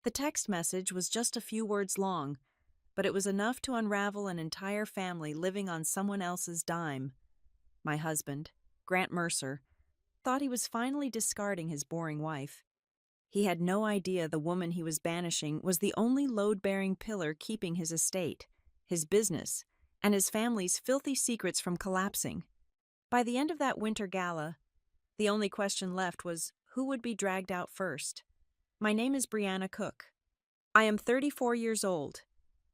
The text message was just a few words long, but it was enough to unravel an entire family living on someone else's dime. My husband, Grant Mercer, thought he was finally discarding his boring wife. He had no idea the woman he was banishing was the only load-bearing pillar keeping his estate, his business, and his family's filthy secrets from collapsing. By the end of that winter gala, the only question left was who would be dragged out first. My name is Brianna Cook. I am 34 years old,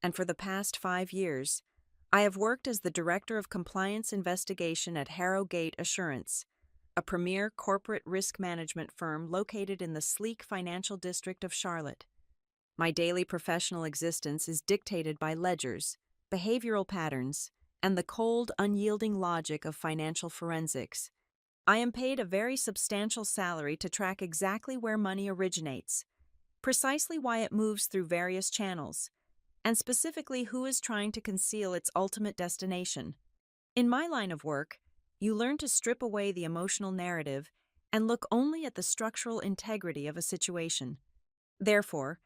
and for the past 5 years, I have worked as the Director of Compliance Investigation at Harrogate Assurance, a premier corporate risk management firm located in the sleek financial district of Charlotte. My daily professional existence is dictated by ledgers, behavioral patterns, and the cold, unyielding logic of financial forensics. I am paid a very substantial salary to track exactly where money originates, precisely why it moves through various channels, and specifically who is trying to conceal its ultimate destination. In my line of work, you learn to strip away the emotional narrative and look only at the structural integrity of a situation. Therefore,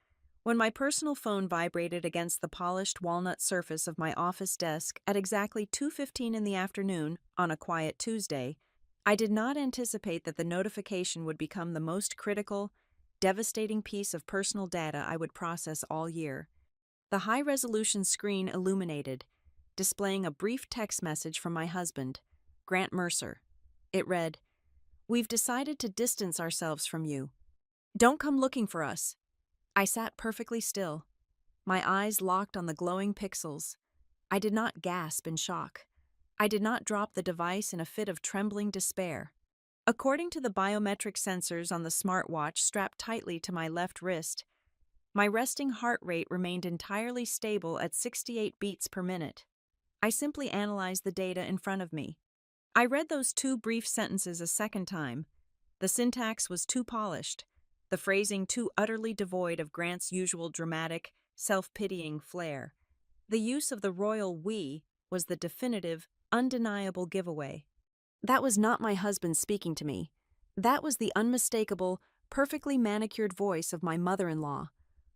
when my personal phone vibrated against the polished walnut surface of my office desk at exactly 2:15 in the afternoon on a quiet Tuesday, I did not anticipate that the notification would become the most critical, devastating piece of personal data I would process all year. The high-resolution screen illuminated, displaying a brief text message from my husband, Grant Mercer. It read, "We've decided to distance ourselves from you. Don't come looking for us." I sat perfectly still, my eyes locked on the glowing pixels. I did not gasp in shock. I did not drop the device in a fit of trembling despair. According to the biometric sensors on the smartwatch strapped tightly to my left wrist, my resting heart rate remained entirely stable at 68 beats per minute. I simply analyzed the data in front of me. I read those two brief sentences a second time. The syntax was too polished, the phrasing too utterly devoid of Grant's usual dramatic, self-pitying flair. The use of the royal we was the definitive, undeniable giveaway. That was not my husband speaking to me. That was the unmistakable, perfectly manicured voice of my mother-in-law,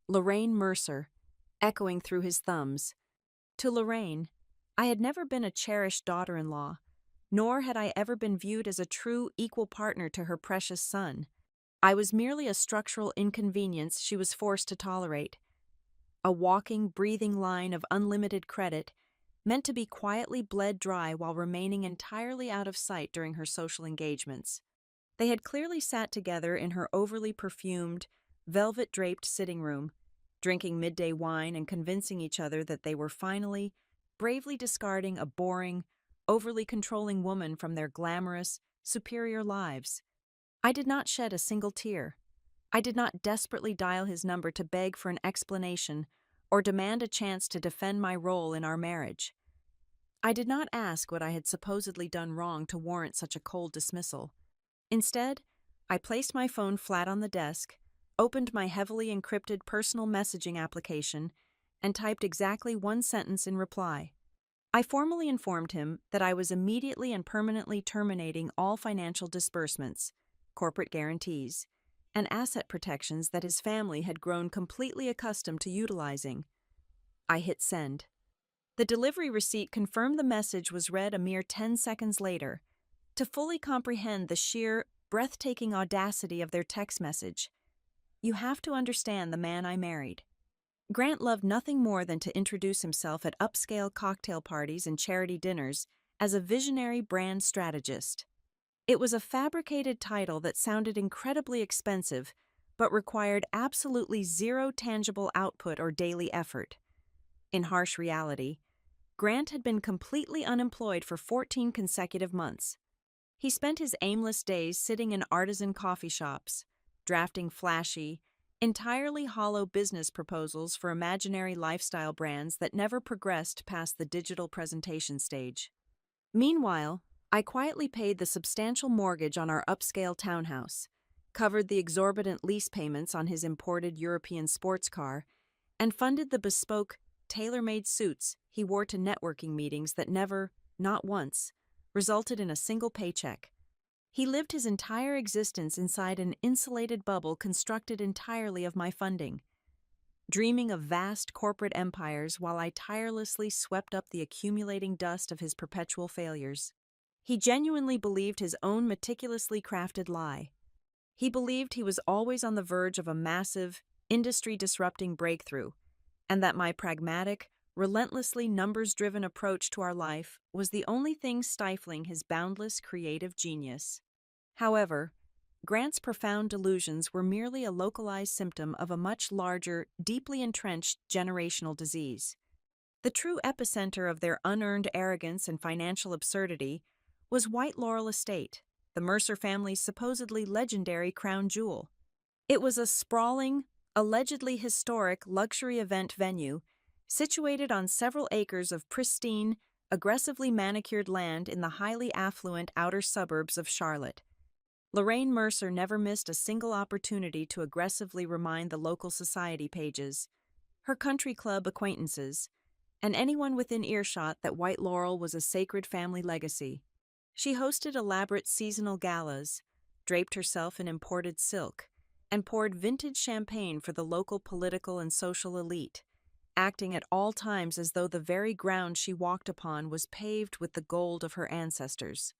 Lorraine Mercer, echoing through his thumbs. To Lorraine, I had never been a cherished daughter-in-law, nor had I ever been viewed as a true equal partner to her precious son. I was merely a structural inconvenience she was forced to tolerate, a walking, breathing line of unlimited credit, meant to be quietly bled dry while remaining entirely out of sight during her social engagements. They had clearly sat together in her overly perfumed, velvet-draped sitting room, drinking midday wine and convincing each other that they were finally, bravely discarding a boring, overly controlling woman from their glamorous, superior lives. I did not shed a single tear. I did not desperately dial his number to beg for an explanation or demand a chance to defend my role in our marriage. I did not ask what I had supposedly done wrong to warrant such a cold dismissal. Instead, I placed my phone flat on the desk, opened my heavily encrypted personal messaging application, and typed exactly one sentence in reply. I formally informed him that I was immediately and permanently terminating all financial disbursements, corporate guarantees, and asset protections that his family had grown completely accustomed to utilizing. I hit send. The delivery receipt confirmed the message was read a mere 10 seconds later. To fully comprehend the sheer, breathtaking audacity of their text message, you have to understand the man I married. Grant loved nothing more than to introduce himself at upscale cocktail parties and charity dinners as a visionary brand strategist. It was a fabricated title that sounded incredibly expensive, but required absolutely zero tangible output or daily effort. In harsh reality, Grant had been completely unemployed for 14 consecutive months. He spent his aimless days sitting in artisan coffee shops, drafting flashy, entirely hollow business proposals for imaginary lifestyle brands that never progressed past the digital presentation stage. Meanwhile, I quietly paid the substantial mortgage on our upscale townhouse, covered the exorbitant lease payments on his imported European sports car, and funded the bespoke, tailor-made suits he wore to networking meetings that never, not once, resulted in a single paycheck. He lived his entire existence inside an insulated bubble constructed entirely of my funding. dreaming of vast corporate empires while I tirelessly swept up the accumulating dust of his perpetual failures. He genuinely believed his own meticulously crafted lie. He believed he was always on the verge of a massive, industry-disrupting breakthrough, and that my pragmatic, relentlessly numbers-driven approach to our life was the only thing stifling his boundless creative genius. However, Grant's profound delusions were merely a localized symptom of a much larger, deeply entrenched generational disease. The true epicenter of their unearned arrogance and financial absurdity was White Laurel Estate, the Mercer family's supposedly legendary crown jewel. It was a sprawling, allegedly historic luxury event venue situated on several acres of pristine, aggressively manicured land in the highly affluent outer suburbs of Charlotte. Lorraine Mercer never missed a single opportunity to aggressively remind the local society pages, her country club acquaintances, and anyone within earshot that White Laurel was a sacred family legacy. She hosted elaborate seasonal galas, draped herself in imported silk, and poured vintage champagne for the local political and social elite, acting at all times as though the very ground she walked upon was paved with the gold of her ancestors.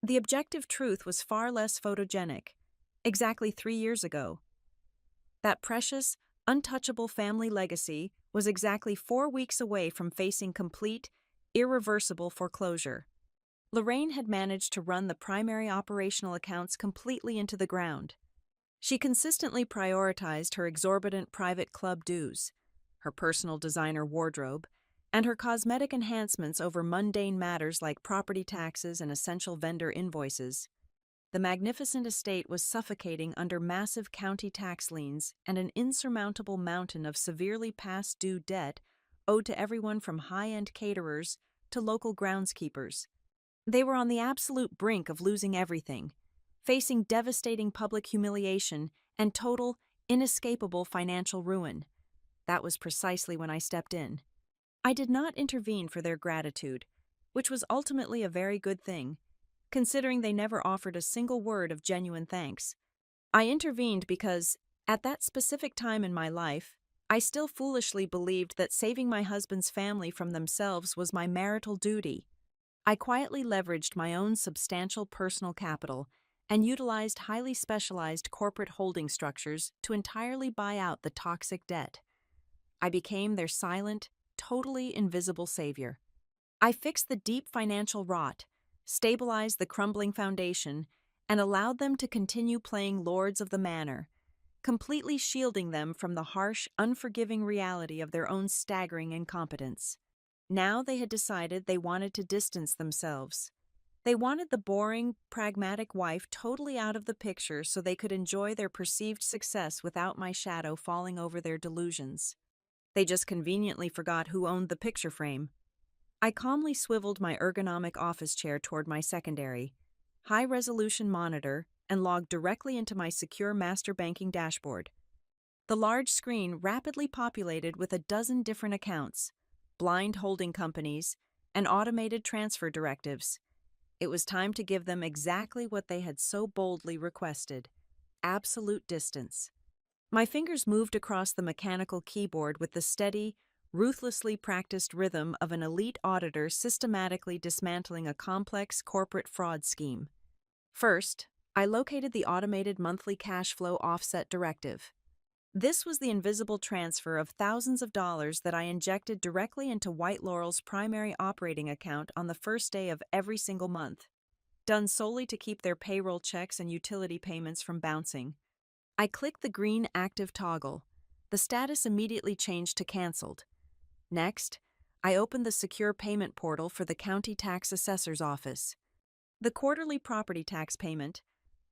The objective truth was far less photogenic. Exactly 3 years ago, that precious, untouchable family legacy was exactly 4 weeks away from facing complete, irreversible foreclosure. Lorraine had managed to run the primary operational accounts completely into the ground. She consistently prioritized her exorbitant private club dues, her personal designer wardrobe, and her cosmetic enhancements over mundane matters like property taxes and essential vendor invoices. The magnificent estate was suffocating under massive county tax liens and an insurmountable mountain of severely past due debt owed to everyone from high-end caterers to local groundskeepers. They were on the absolute brink of losing everything, facing devastating public humiliation and total, inescapable financial ruin. That was precisely when I stepped in. I did not intervene for their gratitude, which was ultimately a very good thing, considering they never offered a single word of genuine thanks. I intervened because, at that specific time in my life, I still foolishly believed that saving my husband's family from themselves was my marital duty. I quietly leveraged my own substantial personal capital and utilized highly specialized corporate holding structures to entirely buy out the toxic debt. I became their silent, totally invisible savior. I fixed the deep financial rot, stabilized the crumbling foundation, and allowed them to continue playing lords of the manor, completely shielding them from the harsh, unforgiving reality of their own staggering incompetence. Now they had decided they wanted to distance themselves. They wanted the boring, pragmatic wife totally out of the picture so they could enjoy their perceived success without my shadow falling over their delusions. They just conveniently forgot who owned the picture frame. I calmly swiveled my ergonomic office chair toward my secondary, high-resolution monitor and logged directly into my secure master banking dashboard. The large screen rapidly populated with a dozen different accounts, blind holding companies, and automated transfer directives. It was time to give them exactly what they had so boldly requested: absolute distance. My fingers moved across the mechanical keyboard with the steady, ruthlessly practiced rhythm of an elite auditor systematically dismantling a complex corporate fraud scheme. First, I located the automated monthly cash flow offset directive. This was the invisible transfer of thousands of dollars that I injected directly into White Laurel's primary operating account on the first day of every single month, done solely to keep their payroll checks and utility payments from bouncing. I clicked the green active toggle. The status immediately changed to canceled. Next, I opened the secure payment portal for the county tax assessor's office. The quarterly property tax payment,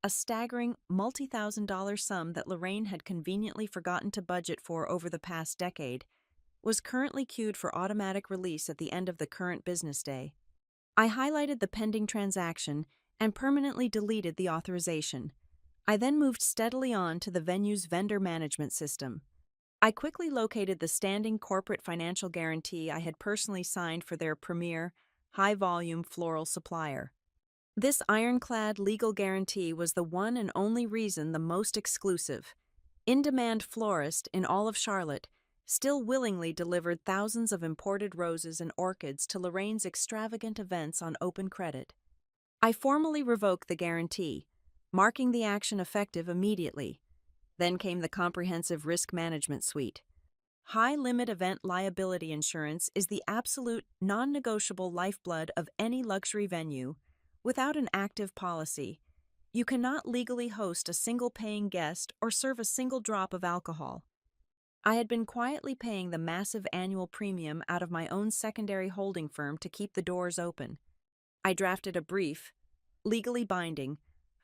a staggering multi-thousand-dollar sum that Lorraine had conveniently forgotten to budget for over the past decade, was currently queued for automatic release at the end of the current business day. I highlighted the pending transaction and permanently deleted the authorization. I then moved steadily on to the venue's vendor management system. I quickly located the standing corporate financial guarantee I had personally signed for their premier, high-volume floral supplier. This ironclad legal guarantee was the one and only reason the most exclusive, in-demand florist in all of Charlotte still willingly delivered thousands of imported roses and orchids to Lorraine's extravagant events on open credit. I formally revoked the guarantee, marking the action effective immediately. Then came the comprehensive risk management suite. High-limit event liability insurance is the absolute, non-negotiable lifeblood of any luxury venue. Without an active policy, you cannot legally host a single paying guest or serve a single drop of alcohol. I had been quietly paying the massive annual premium out of my own secondary holding firm to keep the doors open. I drafted a brief, legally binding,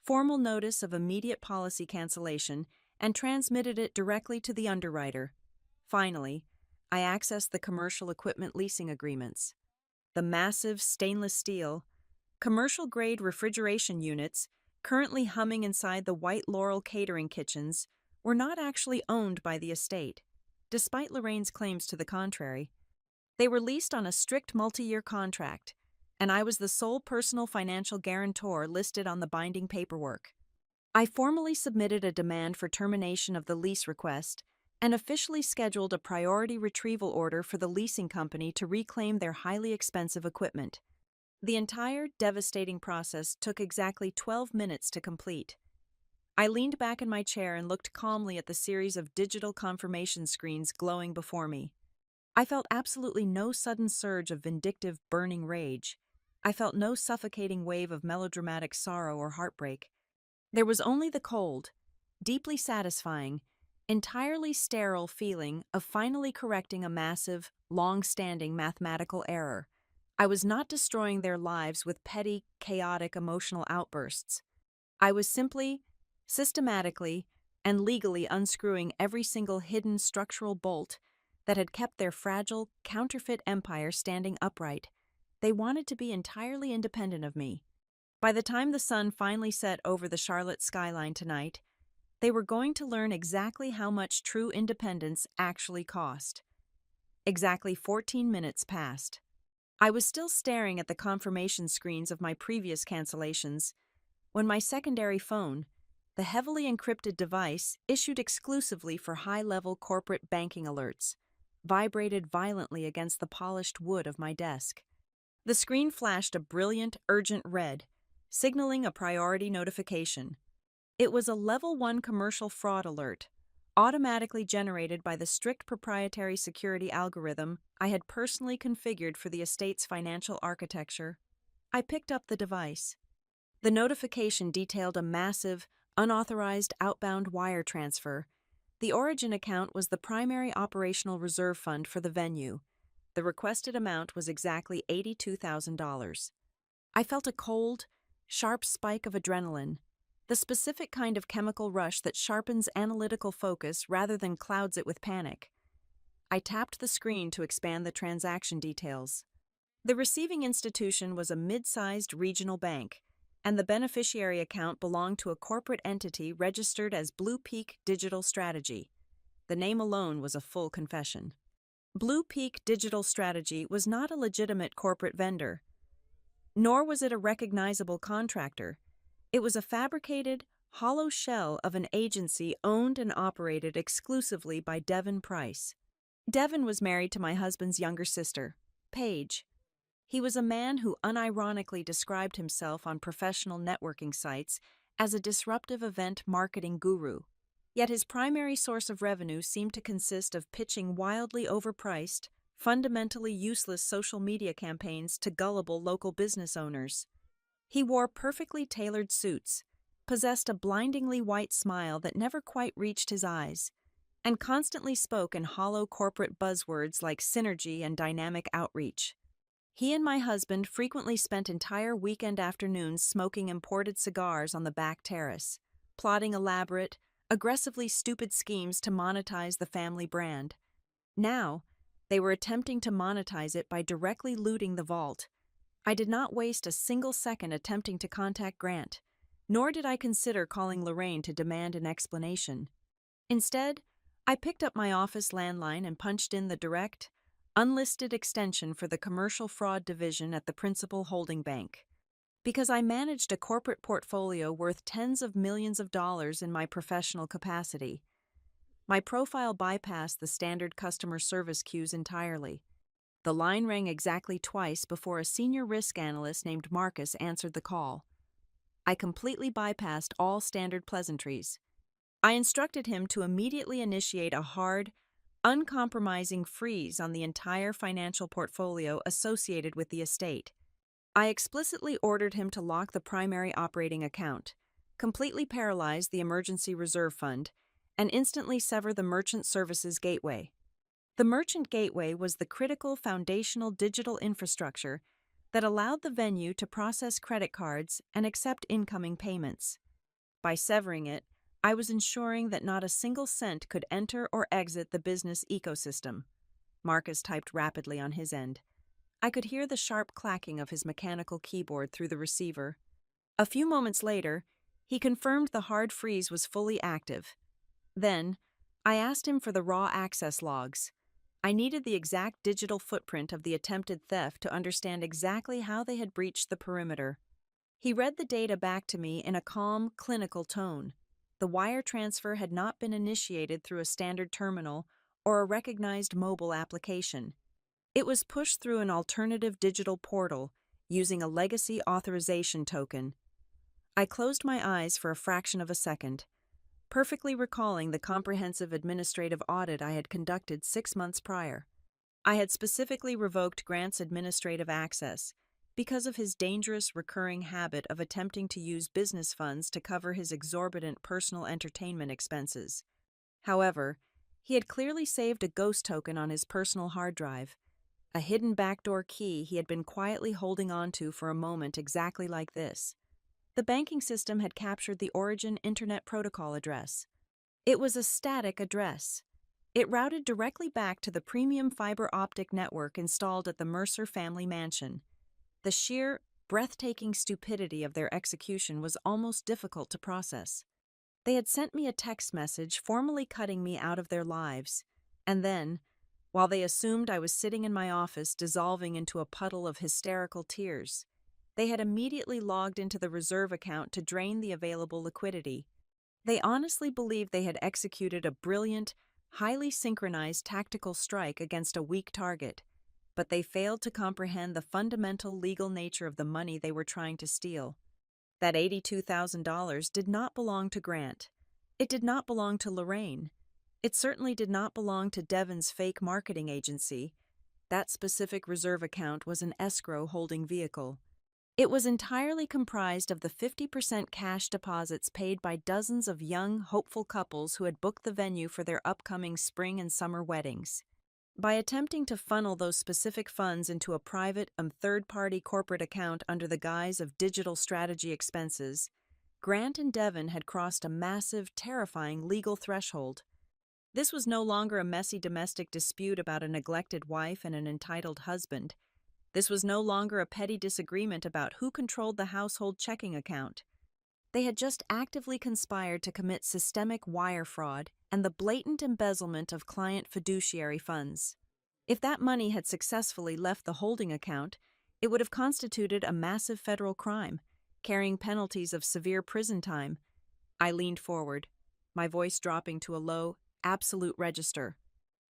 formal notice of immediate policy cancellation and transmitted it directly to the underwriter. Finally, I accessed the commercial equipment leasing agreements. The massive stainless steel, commercial-grade refrigeration units, currently humming inside the White Laurel catering kitchens, were not actually owned by the estate, despite Lorraine's claims to the contrary. They were leased on a strict multi-year contract, and I was the sole personal financial guarantor listed on the binding paperwork. I formally submitted a demand for termination of the lease request and officially scheduled a priority retrieval order for the leasing company to reclaim their highly expensive equipment. The entire devastating process took exactly 12 minutes to complete. I leaned back in my chair and looked calmly at the series of digital confirmation screens glowing before me. I felt absolutely no sudden surge of vindictive, burning rage. I felt no suffocating wave of melodramatic sorrow or heartbreak. There was only the cold, deeply satisfying, entirely sterile feeling of finally correcting a massive, long-standing mathematical error. I was not destroying their lives with petty, chaotic emotional outbursts. I was simply, systematically, and legally unscrewing every single hidden structural bolt that had kept their fragile, counterfeit empire standing upright. They wanted to be entirely independent of me. By the time the sun finally set over the Charlotte skyline tonight, they were going to learn exactly how much true independence actually cost. Exactly 14 minutes passed. I was still staring at the confirmation screens of my previous cancellations when my secondary phone, the heavily encrypted device issued exclusively for high-level corporate banking alerts, vibrated violently against the polished wood of my desk. The screen flashed a brilliant, urgent red, signaling a priority notification. It was a Level 1 commercial fraud alert, automatically generated by the strict proprietary security algorithm I had personally configured for the estate's financial architecture. I picked up the device. The notification detailed a massive, unauthorized outbound wire transfer. The origin account was the primary operational reserve fund for the venue. The requested amount was exactly $82,000. I felt a cold, sharp spike of adrenaline, the specific kind of chemical rush that sharpens analytical focus rather than clouds it with panic. I tapped the screen to expand the transaction details. The receiving institution was a mid-sized regional bank, and the beneficiary account belonged to a corporate entity registered as Blue Peak Digital Strategy. The name alone was a full confession. Blue Peak Digital Strategy was not a legitimate corporate vendor, nor was it a recognizable contractor. It was a fabricated, hollow shell of an agency owned and operated exclusively by Devin Price. Devin was married to my husband's younger sister, Paige. He was a man who unironically described himself on professional networking sites as a disruptive event marketing guru. Yet his primary source of revenue seemed to consist of pitching wildly overpriced, fundamentally useless social media campaigns to gullible local business owners. He wore perfectly tailored suits, possessed a blindingly white smile that never quite reached his eyes, and constantly spoke in hollow corporate buzzwords like synergy and dynamic outreach. He and my husband frequently spent entire weekend afternoons smoking imported cigars on the back terrace, plotting elaborate, aggressively stupid schemes to monetize the family brand. Now, they were attempting to monetize it by directly looting the vault. I did not waste a single second attempting to contact Grant, nor did I consider calling Lorraine to demand an explanation. Instead, I picked up my office landline and punched in the direct, unlisted extension for the commercial fraud division at the Principal Holding Bank. Because I managed a corporate portfolio worth tens of millions of dollars in my professional capacity, My profile bypassed the standard customer service queues entirely. The line rang exactly twice before a senior risk analyst named Marcus answered the call. I completely bypassed all standard pleasantries. I instructed him to immediately initiate a hard, uncompromising freeze on the entire financial portfolio associated with the estate. I explicitly ordered him to lock the primary operating account, completely paralyze the emergency reserve fund, and instantly sever the merchant services gateway. The merchant gateway was the critical foundational digital infrastructure that allowed the venue to process credit cards and accept incoming payments. By severing it, I was ensuring that not a single cent could enter or exit the business ecosystem. Marcus typed rapidly on his end. I could hear the sharp clacking of his mechanical keyboard through the receiver. A few moments later, he confirmed the hard freeze was fully active. Then, I asked him for the raw access logs. I needed the exact digital footprint of the attempted theft to understand exactly how they had breached the perimeter. He read the data back to me in a calm, clinical tone. The wire transfer had not been initiated through a standard terminal or a recognized mobile application. It was pushed through an alternative digital portal using a legacy authorization token. I closed my eyes for a fraction of a second, perfectly recalling the comprehensive administrative audit I had conducted 6 months prior. I had specifically revoked Grant's administrative access because of his dangerous recurring habit of attempting to use business funds to cover his exorbitant personal entertainment expenses. However, he had clearly saved a ghost token on his personal hard drive, a hidden backdoor key he had been quietly holding onto for a moment exactly like this. The banking system had captured the origin Internet Protocol address. It was a static address. It routed directly back to the premium fiber optic network installed at the Mercer family mansion. The sheer, breathtaking stupidity of their execution was almost difficult to process. They had sent me a text message formally cutting me out of their lives, and then, while they assumed I was sitting in my office dissolving into a puddle of hysterical tears, they had immediately logged into the reserve account to drain the available liquidity. They honestly believed they had executed a brilliant, highly synchronized tactical strike against a weak target, but they failed to comprehend the fundamental legal nature of the money they were trying to steal. That $82,000 did not belong to Grant. It did not belong to Lorraine. It certainly did not belong to Devon's fake marketing agency. That specific reserve account was an escrow holding vehicle. It was entirely comprised of the 50% cash deposits paid by dozens of young, hopeful couples who had booked the venue for their upcoming spring and summer weddings. By attempting to funnel those specific funds into a private and third-party corporate account under the guise of digital strategy expenses, Grant and Devon had crossed a massive, terrifying legal threshold. This was no longer a messy domestic dispute about a neglected wife and an entitled husband. This was no longer a petty disagreement about who controlled the household checking account. They had just actively conspired to commit systemic wire fraud and the blatant embezzlement of client fiduciary funds. If that money had successfully left the holding account, it would have constituted a massive federal crime, carrying penalties of severe prison time. I leaned forward, my voice dropping to a low, absolute register.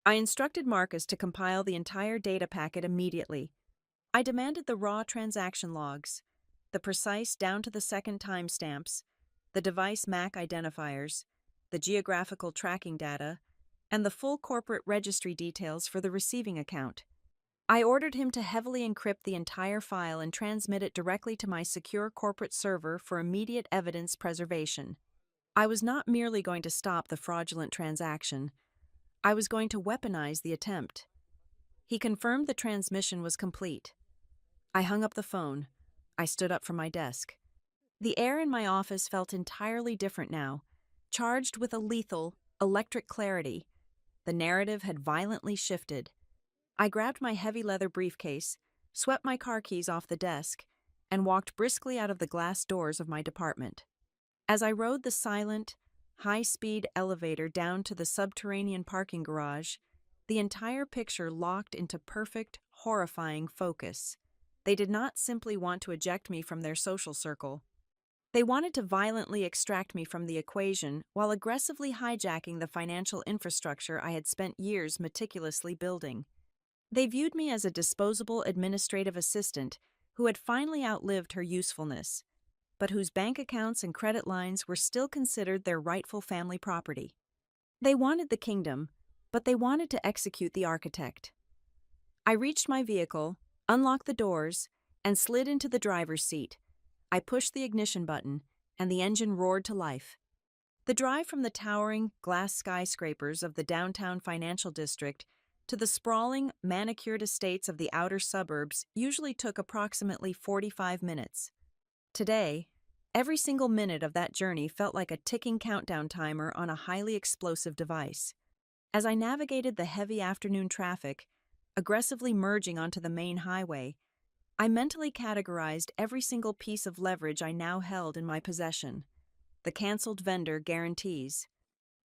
I instructed Marcus to compile the entire data packet immediately. I demanded the raw transaction logs, the precise down-to-the-second timestamps, the device MAC identifiers, the geographical tracking data, and the full corporate registry details for the receiving account. I ordered him to heavily encrypt the entire file and transmit it directly to my secure corporate server for immediate evidence preservation. I was not merely going to stop the fraudulent transaction. I was going to weaponize the attempt. He confirmed the transmission was complete. I hung up the phone. I stood up from my desk. The air in my office felt entirely different now, charged with a lethal, electric clarity. The narrative had violently shifted. I grabbed my heavy leather briefcase, swept my car keys off the desk, and walked briskly out of the glass doors of my department. As I rode the silent, high-speed elevator down to the subterranean parking garage, the entire picture locked into perfect, horrifying focus. They did not simply want to eject me from their social circle. They wanted to violently extract me from the equation while aggressively hijacking the financial infrastructure I had spent years meticulously building. They viewed me as a disposable administrative assistant who had finally outlived her usefulness, but whose bank accounts and credit lines were still considered their rightful family property. They wanted the kingdom, but they wanted to execute the architect. I reached my vehicle, unlocked the doors, and slid into the driver's seat. I pushed the ignition button, and the engine roared to life. The drive from the towering glass skyscrapers of the downtown financial district to the sprawling, manicured estates of the outer suburbs usually took approximately 45 minutes. Today, every single minute of that journey felt like a ticking countdown timer on a highly explosive device. As I navigated the heavy afternoon traffic, aggressively merging onto the main highway, I mentally categorized every single piece of leverage I now held in my possession: the canceled vendor guarantees,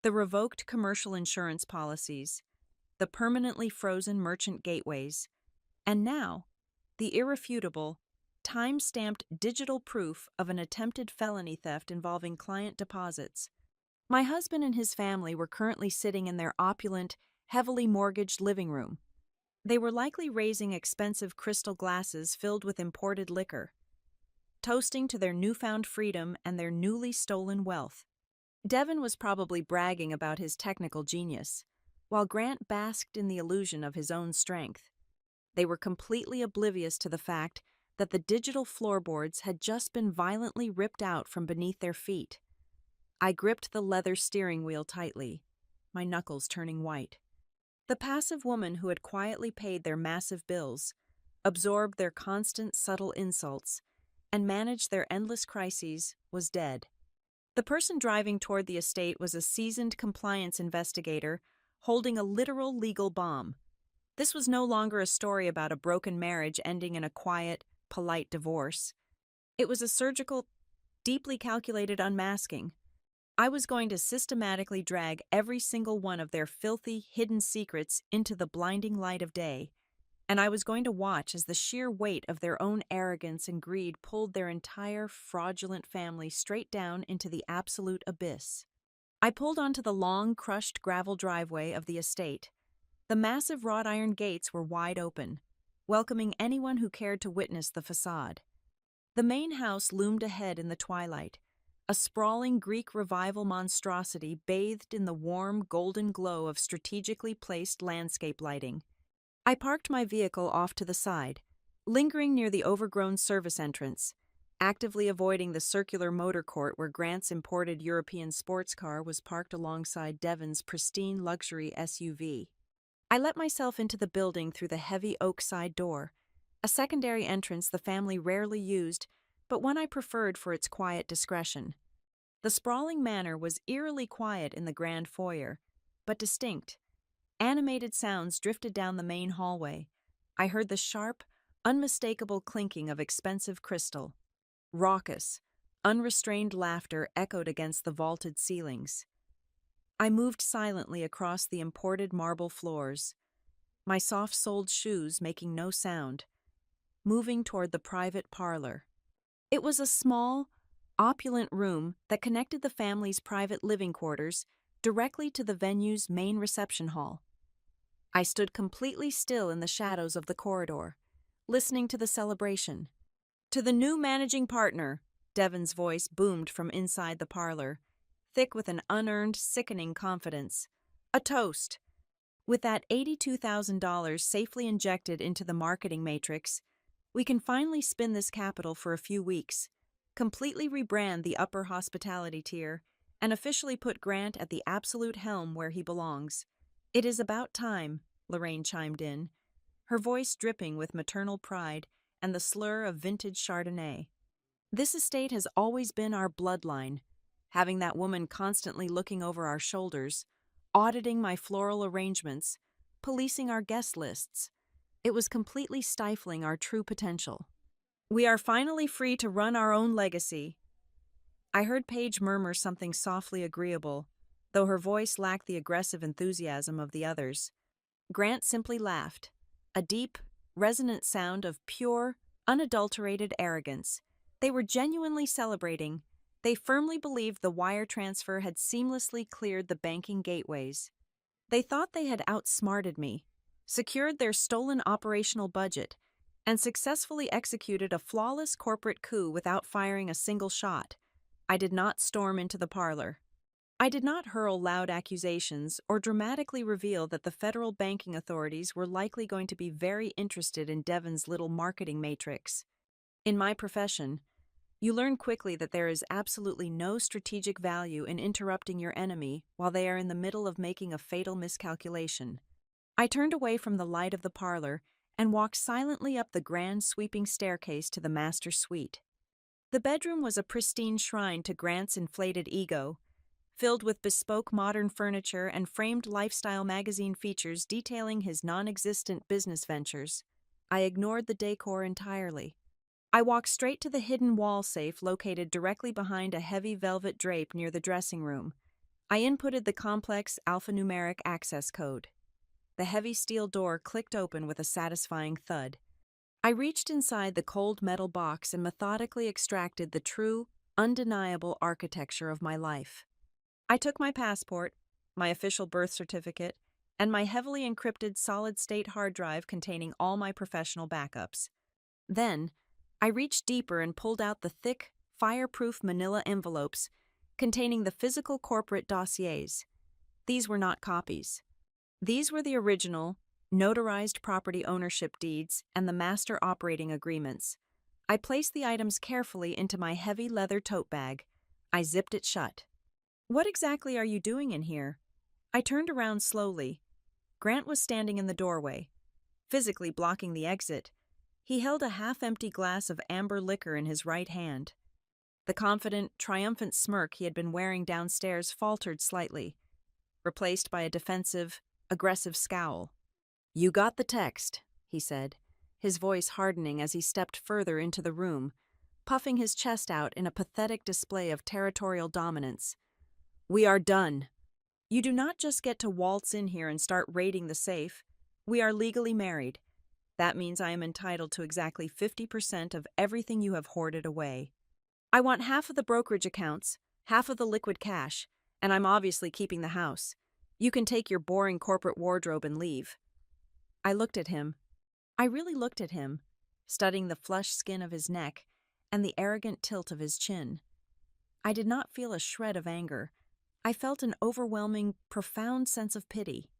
the revoked commercial insurance policies, the permanently frozen merchant gateways, and now, the irrefutable, time-stamped digital proof of an attempted felony theft involving client deposits. My husband and his family were currently sitting in their opulent, heavily mortgaged living room. They were likely raising expensive crystal glasses filled with imported liquor, toasting to their newfound freedom and their newly stolen wealth. Devin was probably bragging about his technical genius, while Grant basked in the illusion of his own strength. They were completely oblivious to the fact that the digital floorboards had just been violently ripped out from beneath their feet. I gripped the leather steering wheel tightly, my knuckles turning white. The passive woman who had quietly paid their massive bills, absorbed their constant subtle insults, and managed their endless crises was dead. The person driving toward the estate was a seasoned compliance investigator holding a literal legal bomb. This was no longer a story about a broken marriage ending in a quiet, polite divorce. It was a surgical, deeply calculated unmasking. I was going to systematically drag every single one of their filthy, hidden secrets into the blinding light of day, and I was going to watch as the sheer weight of their own arrogance and greed pulled their entire fraudulent family straight down into the absolute abyss. I pulled onto the long, crushed gravel driveway of the estate. The massive wrought iron gates were wide open, welcoming anyone who cared to witness the facade. The main house loomed ahead in the twilight, a sprawling Greek revival monstrosity bathed in the warm, golden glow of strategically placed landscape lighting. I parked my vehicle off to the side, lingering near the overgrown service entrance, actively avoiding the circular motor court where Grant's imported European sports car was parked alongside Devon's pristine luxury SUV. I let myself into the building through the heavy oak side door, a secondary entrance the family rarely used, but one I preferred for its quiet discretion. The sprawling manor was eerily quiet in the grand foyer, but distinct. Animated sounds drifted down the main hallway. I heard the sharp, unmistakable clinking of expensive crystal. Raucous, unrestrained laughter echoed against the vaulted ceilings. I moved silently across the imported marble floors, my soft-soled shoes making no sound, moving toward the private parlor. It was a small, opulent room that connected the family's private living quarters directly to the venue's main reception hall. I stood completely still in the shadows of the corridor, listening to the celebration. "To the new managing partner," Devon's voice boomed from inside the parlor, thick with an unearned, sickening confidence. "A toast." With that $82,000 safely injected into the marketing matrix, we can finally spin this capital for a few weeks, completely rebrand the upper hospitality tier, and officially put Grant at the absolute helm where he belongs. "It is about time," Lorraine chimed in, her voice dripping with maternal pride and the slur of vintage Chardonnay. "This estate has always been our bloodline. Having that woman constantly looking over our shoulders, auditing my floral arrangements, policing our guest lists, it was completely stifling our true potential. We are finally free to run our own legacy." I heard Paige murmur something softly agreeable, though her voice lacked the aggressive enthusiasm of the others. Grant simply laughed, a deep, resonant sound of pure, unadulterated arrogance. They were genuinely celebrating, They firmly believed the wire transfer had seamlessly cleared the banking gateways. They thought they had outsmarted me, secured their stolen operational budget, and successfully executed a flawless corporate coup without firing a single shot. I did not storm into the parlor. I did not hurl loud accusations or dramatically reveal that the federal banking authorities were likely going to be very interested in Devon's little marketing matrix. In my profession, you learn quickly that there is absolutely no strategic value in interrupting your enemy while they are in the middle of making a fatal miscalculation. I turned away from the light of the parlor and walked silently up the grand sweeping staircase to the master's suite. The bedroom was a pristine shrine to Grant's inflated ego, filled with bespoke modern furniture and framed lifestyle magazine features detailing his non-existent business ventures. I ignored the decor entirely. I walked straight to the hidden wall safe located directly behind a heavy velvet drape near the dressing room. I inputted the complex alphanumeric access code. The heavy steel door clicked open with a satisfying thud. I reached inside the cold metal box and methodically extracted the true, undeniable architecture of my life. I took my passport, my official birth certificate, and my heavily encrypted solid-state hard drive containing all my professional backups. Then, I reached deeper and pulled out the thick, fireproof manila envelopes containing the physical corporate dossiers. These were not copies. These were the original, notarized property ownership deeds and the master operating agreements. I placed the items carefully into my heavy leather tote bag. I zipped it shut. "What exactly are you doing in here?" I turned around slowly. Grant was standing in the doorway, physically blocking the exit. He held a half-empty glass of amber liquor in his right hand. The confident, triumphant smirk he had been wearing downstairs faltered slightly, replaced by a defensive, aggressive scowl. "You got the text," he said, his voice hardening as he stepped further into the room, puffing his chest out in a pathetic display of territorial dominance. "We are done. You do not just get to waltz in here and start raiding the safe. We are legally married. That means I am entitled to exactly 50% of everything you have hoarded away. I want half of the brokerage accounts, half of the liquid cash, and I'm obviously keeping the house. You can take your boring corporate wardrobe and leave." I looked at him. I really looked at him, studying the flush skin of his neck and the arrogant tilt of his chin. I did not feel a shred of anger. I felt an overwhelming, profound sense of pity.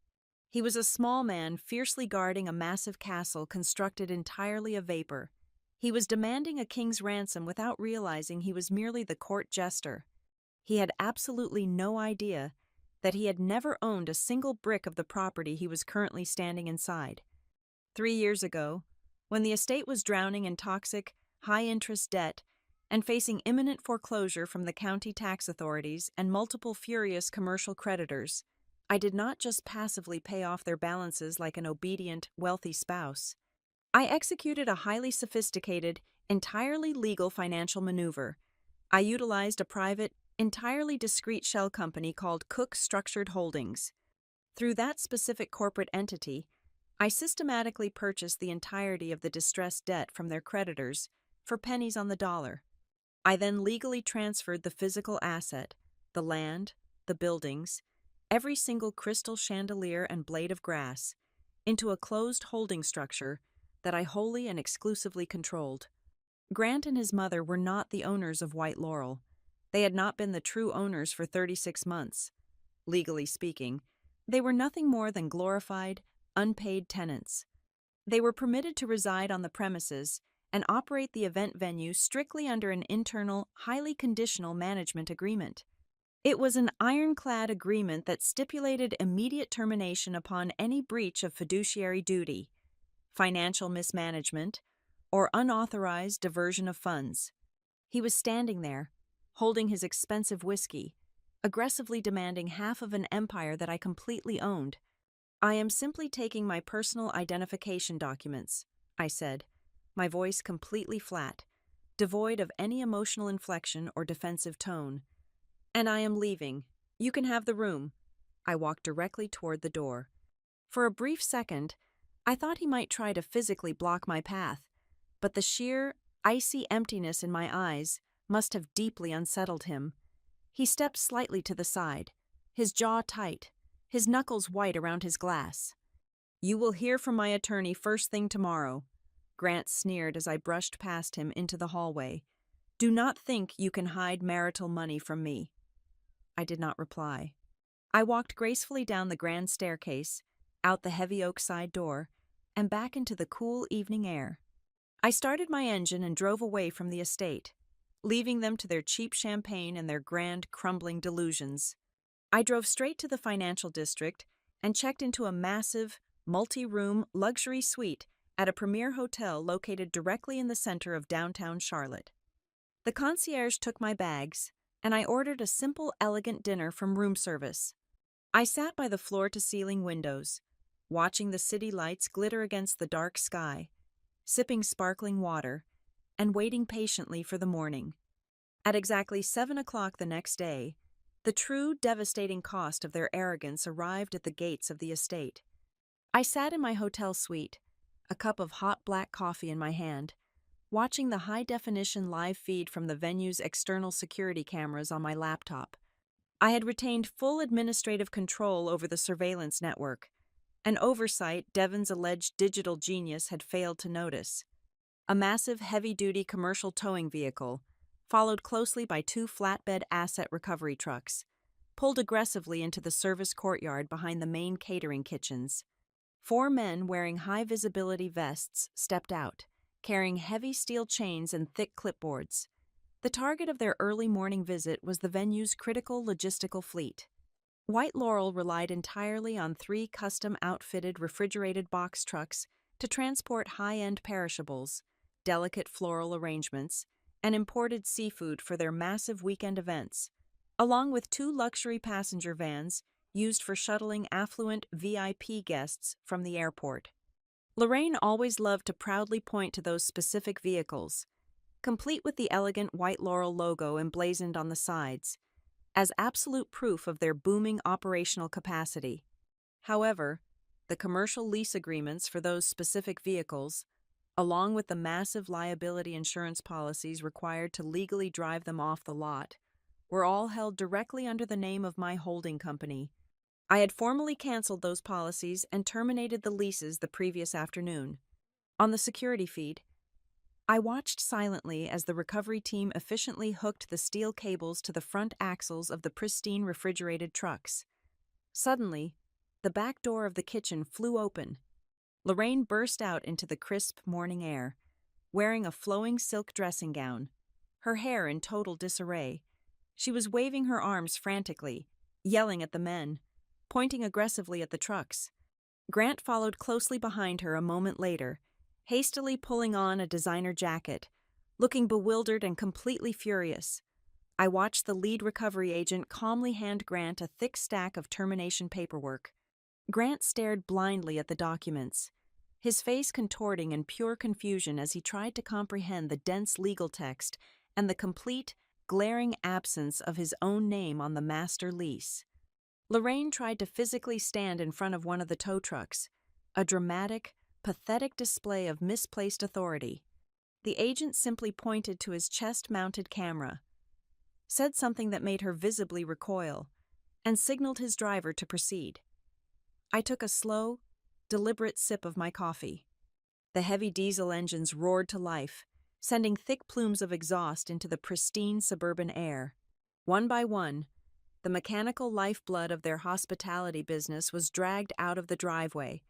He was a small man fiercely guarding a massive castle constructed entirely of vapor. He was demanding a king's ransom without realizing he was merely the court jester. He had absolutely no idea that he had never owned a single brick of the property he was currently standing inside. 3 years ago, when the estate was drowning in toxic, high-interest debt and facing imminent foreclosure from the county tax authorities and multiple furious commercial creditors, I did not just passively pay off their balances like an obedient, wealthy spouse. I executed a highly sophisticated, entirely legal financial maneuver. I utilized a private, entirely discreet shell company called Cook Structured Holdings. Through that specific corporate entity, I systematically purchased the entirety of the distressed debt from their creditors for pennies on the dollar. I then legally transferred the physical asset, the land, the buildings, every single crystal chandelier and blade of grass, into a closed holding structure that I wholly and exclusively controlled. Grant and his mother were not the owners of White Laurel. They had not been the true owners for 36 months. Legally speaking, they were nothing more than glorified, unpaid tenants. They were permitted to reside on the premises and operate the event venue strictly under an internal, highly conditional management agreement. It was an ironclad agreement that stipulated immediate termination upon any breach of fiduciary duty, financial mismanagement, or unauthorized diversion of funds. He was standing there, holding his expensive whiskey, aggressively demanding half of an empire that I completely owned. "I am simply taking my personal identification documents," I said, my voice completely flat, devoid of any emotional inflection or defensive tone. "And I am leaving. You can have the room." I walked directly toward the door. For a brief second, I thought he might try to physically block my path, but the sheer, icy emptiness in my eyes must have deeply unsettled him. He stepped slightly to the side, his jaw tight, his knuckles white around his glass. "You will hear from my attorney first thing tomorrow," Grant sneered as I brushed past him into the hallway. "Do not think you can hide marital money from me." I did not reply. I walked gracefully down the grand staircase, out the heavy oak side door, and back into the cool evening air. I started my engine and drove away from the estate, leaving them to their cheap champagne and their grand, crumbling delusions. I drove straight to the financial district and checked into a massive, multi-room luxury suite at a premier hotel located directly in the center of downtown Charlotte. The concierge took my bags, and I ordered a simple, elegant dinner from room service. I sat by the floor-to-ceiling windows, watching the city lights glitter against the dark sky, sipping sparkling water, and waiting patiently for the morning. At exactly 7 o'clock the next day, the true devastating cost of their arrogance arrived at the gates of the estate. I sat in my hotel suite, a cup of hot black coffee in my hand, watching the high-definition live feed from the venue's external security cameras on my laptop. I had retained full administrative control over the surveillance network, an oversight Devon's alleged digital genius had failed to notice. A massive, heavy-duty commercial towing vehicle, followed closely by 2 flatbed asset recovery trucks, pulled aggressively into the service courtyard behind the main catering kitchens. 4 men wearing high-visibility vests stepped out, carrying heavy steel chains and thick clipboards. The target of their early morning visit was the venue's critical logistical fleet. White Laurel relied entirely on 3 custom-outfitted refrigerated box trucks to transport high-end perishables, delicate floral arrangements, and imported seafood for their massive weekend events, along with 2 luxury passenger vans used for shuttling affluent VIP guests from the airport. Lorraine always loved to proudly point to those specific vehicles, complete with the elegant White Laurel logo emblazoned on the sides, as absolute proof of their booming operational capacity. However, the commercial lease agreements for those specific vehicles, along with the massive liability insurance policies required to legally drive them off the lot, were all held directly under the name of my holding company. I had formally canceled those policies and terminated the leases the previous afternoon. On the security feed, I watched silently as the recovery team efficiently hooked the steel cables to the front axles of the pristine refrigerated trucks. Suddenly, the back door of the kitchen flew open. Lorraine burst out into the crisp morning air, wearing a flowing silk dressing gown, her hair in total disarray. She was waving her arms frantically, yelling at the men, pointing aggressively at the trucks. Grant followed closely behind her a moment later, hastily pulling on a designer jacket, looking bewildered and completely furious. I watched the lead recovery agent calmly hand Grant a thick stack of termination paperwork. Grant stared blindly at the documents, his face contorting in pure confusion as he tried to comprehend the dense legal text and the complete, glaring absence of his own name on the master lease. Lorraine tried to physically stand in front of one of the tow trucks, a dramatic, pathetic display of misplaced authority. The agent simply pointed to his chest-mounted camera, said something that made her visibly recoil, and signaled his driver to proceed. I took a slow, deliberate sip of my coffee. The heavy diesel engines roared to life, sending thick plumes of exhaust into the pristine suburban air. One by one, the mechanical lifeblood of their hospitality business was dragged out of the driveway,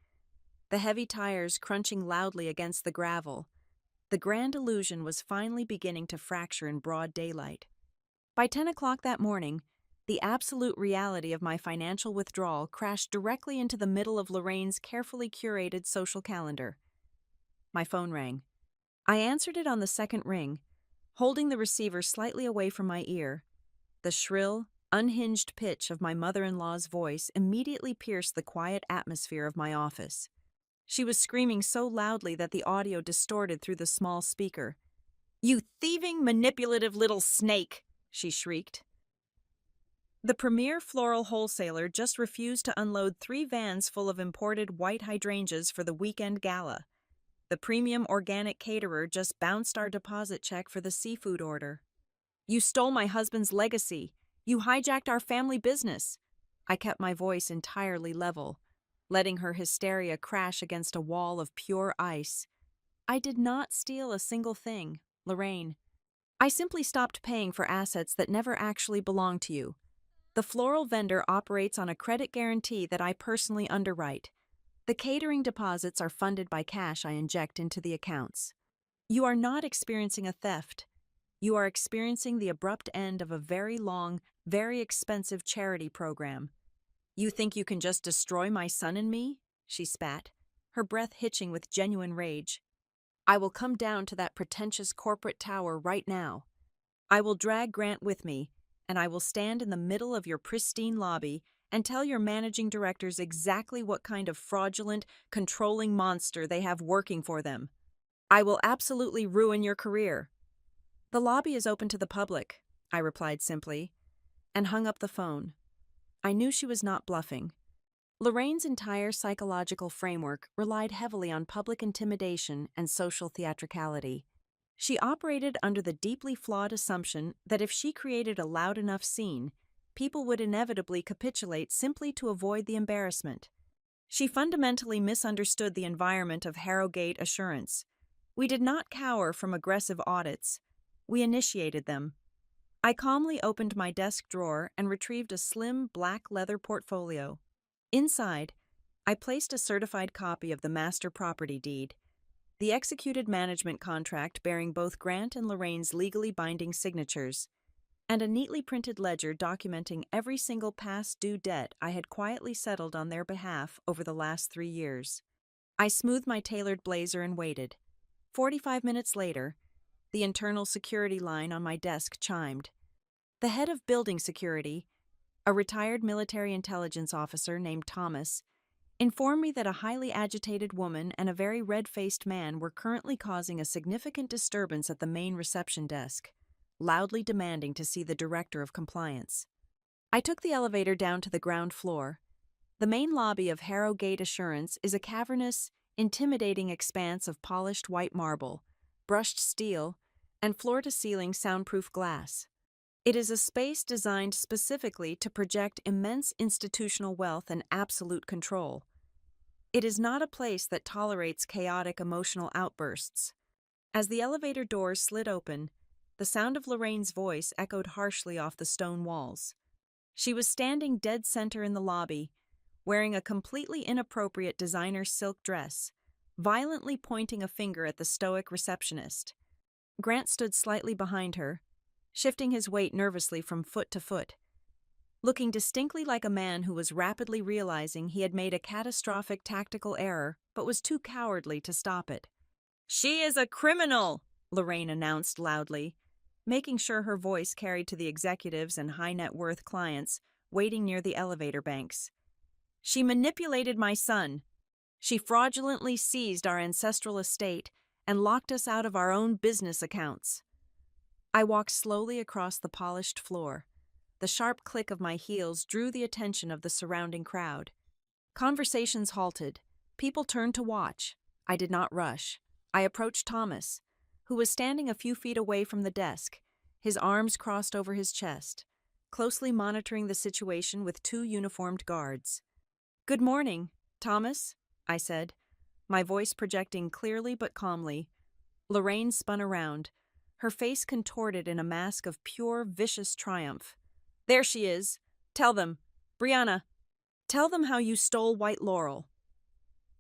the heavy tires crunching loudly against the gravel. The grand illusion was finally beginning to fracture in broad daylight. By 10 o'clock that morning, the absolute reality of my financial withdrawal crashed directly into the middle of Lorraine's carefully curated social calendar. My phone rang. I answered it on the second ring, holding the receiver slightly away from my ear. The shrill, unhinged pitch of my mother-in-law's voice immediately pierced the quiet atmosphere of my office. She was screaming so loudly that the audio distorted through the small speaker. "You thieving, manipulative little snake!" she shrieked. The premier floral wholesaler just refused to unload 3 vans full of imported white hydrangeas for the weekend gala. The premium organic caterer just bounced our deposit check for the seafood order. You stole my husband's legacy. You hijacked our family business. I kept my voice entirely level, letting her hysteria crash against a wall of pure ice. I did not steal a single thing, Lorraine. I simply stopped paying for assets that never actually belonged to you. The floral vendor operates on a credit guarantee that I personally underwrite. The catering deposits are funded by cash I inject into the accounts. You are not experiencing a theft. You are experiencing the abrupt end of a very long, very expensive charity program. You think you can just destroy my son and me? She spat, her breath hitching with genuine rage. I will come down to that pretentious corporate tower right now. I will drag Grant with me, and I will stand in the middle of your pristine lobby and tell your managing directors exactly what kind of fraudulent, controlling monster they have working for them. I will absolutely ruin your career. The lobby is open to the public, I replied simply, and hung up the phone. I knew she was not bluffing. Lorraine's entire psychological framework relied heavily on public intimidation and social theatricality. She operated under the deeply flawed assumption that if she created a loud enough scene, people would inevitably capitulate simply to avoid the embarrassment. She fundamentally misunderstood the environment of Harrogate Assurance. We did not cower from aggressive audits. We initiated them. I calmly opened my desk drawer and retrieved a slim black leather portfolio. Inside, I placed a certified copy of the master property deed, the executed management contract bearing both Grant and Lorraine's legally binding signatures, and a neatly printed ledger documenting every single past due debt I had quietly settled on their behalf over the last 3 years. I smoothed my tailored blazer and waited. 45 minutes later, the internal security line on my desk chimed. The head of building security, a retired military intelligence officer named Thomas, informed me that a highly agitated woman and a very red-faced man were currently causing a significant disturbance at the main reception desk, loudly demanding to see the director of compliance. I took the elevator down to the ground floor. The main lobby of Harrogate Assurance is a cavernous, intimidating expanse of polished white marble, brushed steel, and floor-to-ceiling soundproof glass. It is a space designed specifically to project immense institutional wealth and absolute control. It is not a place that tolerates chaotic emotional outbursts. As the elevator doors slid open, the sound of Lorraine's voice echoed harshly off the stone walls. She was standing dead center in the lobby, wearing a completely inappropriate designer silk dress, violently pointing a finger at the stoic receptionist. Grant stood slightly behind her, shifting his weight nervously from foot to foot, looking distinctly like a man who was rapidly realizing he had made a catastrophic tactical error but was too cowardly to stop it. "She is a criminal," Lorraine announced loudly, making sure her voice carried to the executives and high-net-worth clients waiting near the elevator banks. "She manipulated my son. She fraudulently seized our ancestral estate and locked us out of our own business accounts." I walked slowly across the polished floor. The sharp click of my heels drew the attention of the surrounding crowd. Conversations halted. People turned to watch. I did not rush. I approached Thomas, who was standing a few feet away from the desk, his arms crossed over his chest, closely monitoring the situation with 2 uniformed guards. "Good morning, Thomas," I said, my voice projecting clearly but calmly. Lorraine spun around, her face contorted in a mask of pure, vicious triumph. "There she is. Tell them. Brianna, tell them how you stole White Laurel."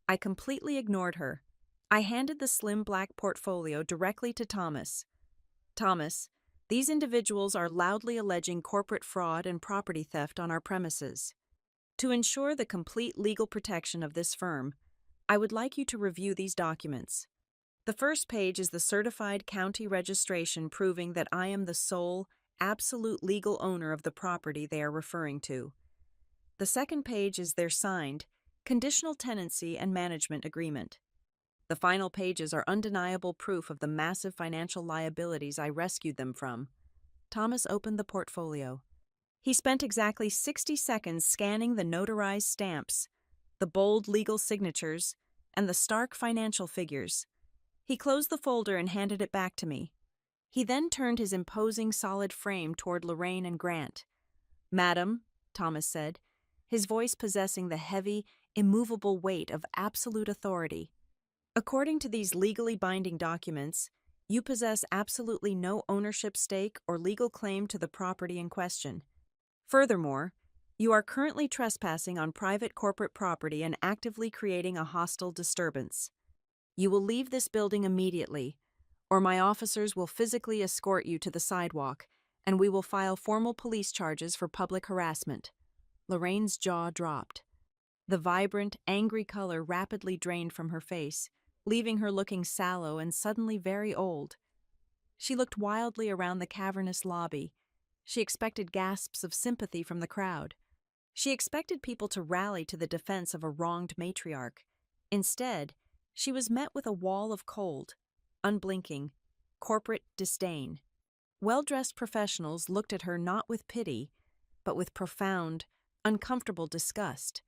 I completely ignored her. I handed the slim black portfolio directly to Thomas. "Thomas, these individuals are loudly alleging corporate fraud and property theft on our premises. To ensure the complete legal protection of this firm, I would like you to review these documents. The first page is the certified county registration proving that I am the sole, absolute legal owner of the property they are referring to. The second page is their signed, conditional tenancy and management agreement. The final pages are undeniable proof of the massive financial liabilities I rescued them from." Thomas opened the portfolio. He spent exactly 60 seconds scanning the notarized stamps, the bold legal signatures, and the stark financial figures. He closed the folder and handed it back to me. He then turned his imposing solid frame toward Lorraine and Grant. "Madam," Thomas said, his voice possessing the heavy, immovable weight of absolute authority. "According to these legally binding documents, you possess absolutely no ownership stake or legal claim to the property in question. Furthermore, you are currently trespassing on private corporate property and actively creating a hostile disturbance. You will leave this building immediately, or my officers will physically escort you to the sidewalk, and we will file formal police charges for public harassment." Lorraine's jaw dropped. The vibrant, angry color rapidly drained from her face, leaving her looking sallow and suddenly very old. She looked wildly around the cavernous lobby. She expected gasps of sympathy from the crowd. She expected people to rally to the defense of a wronged matriarch. Instead, she was met with a wall of cold, unblinking, corporate disdain. Well-dressed professionals looked at her not with pity, but with profound, uncomfortable disgust.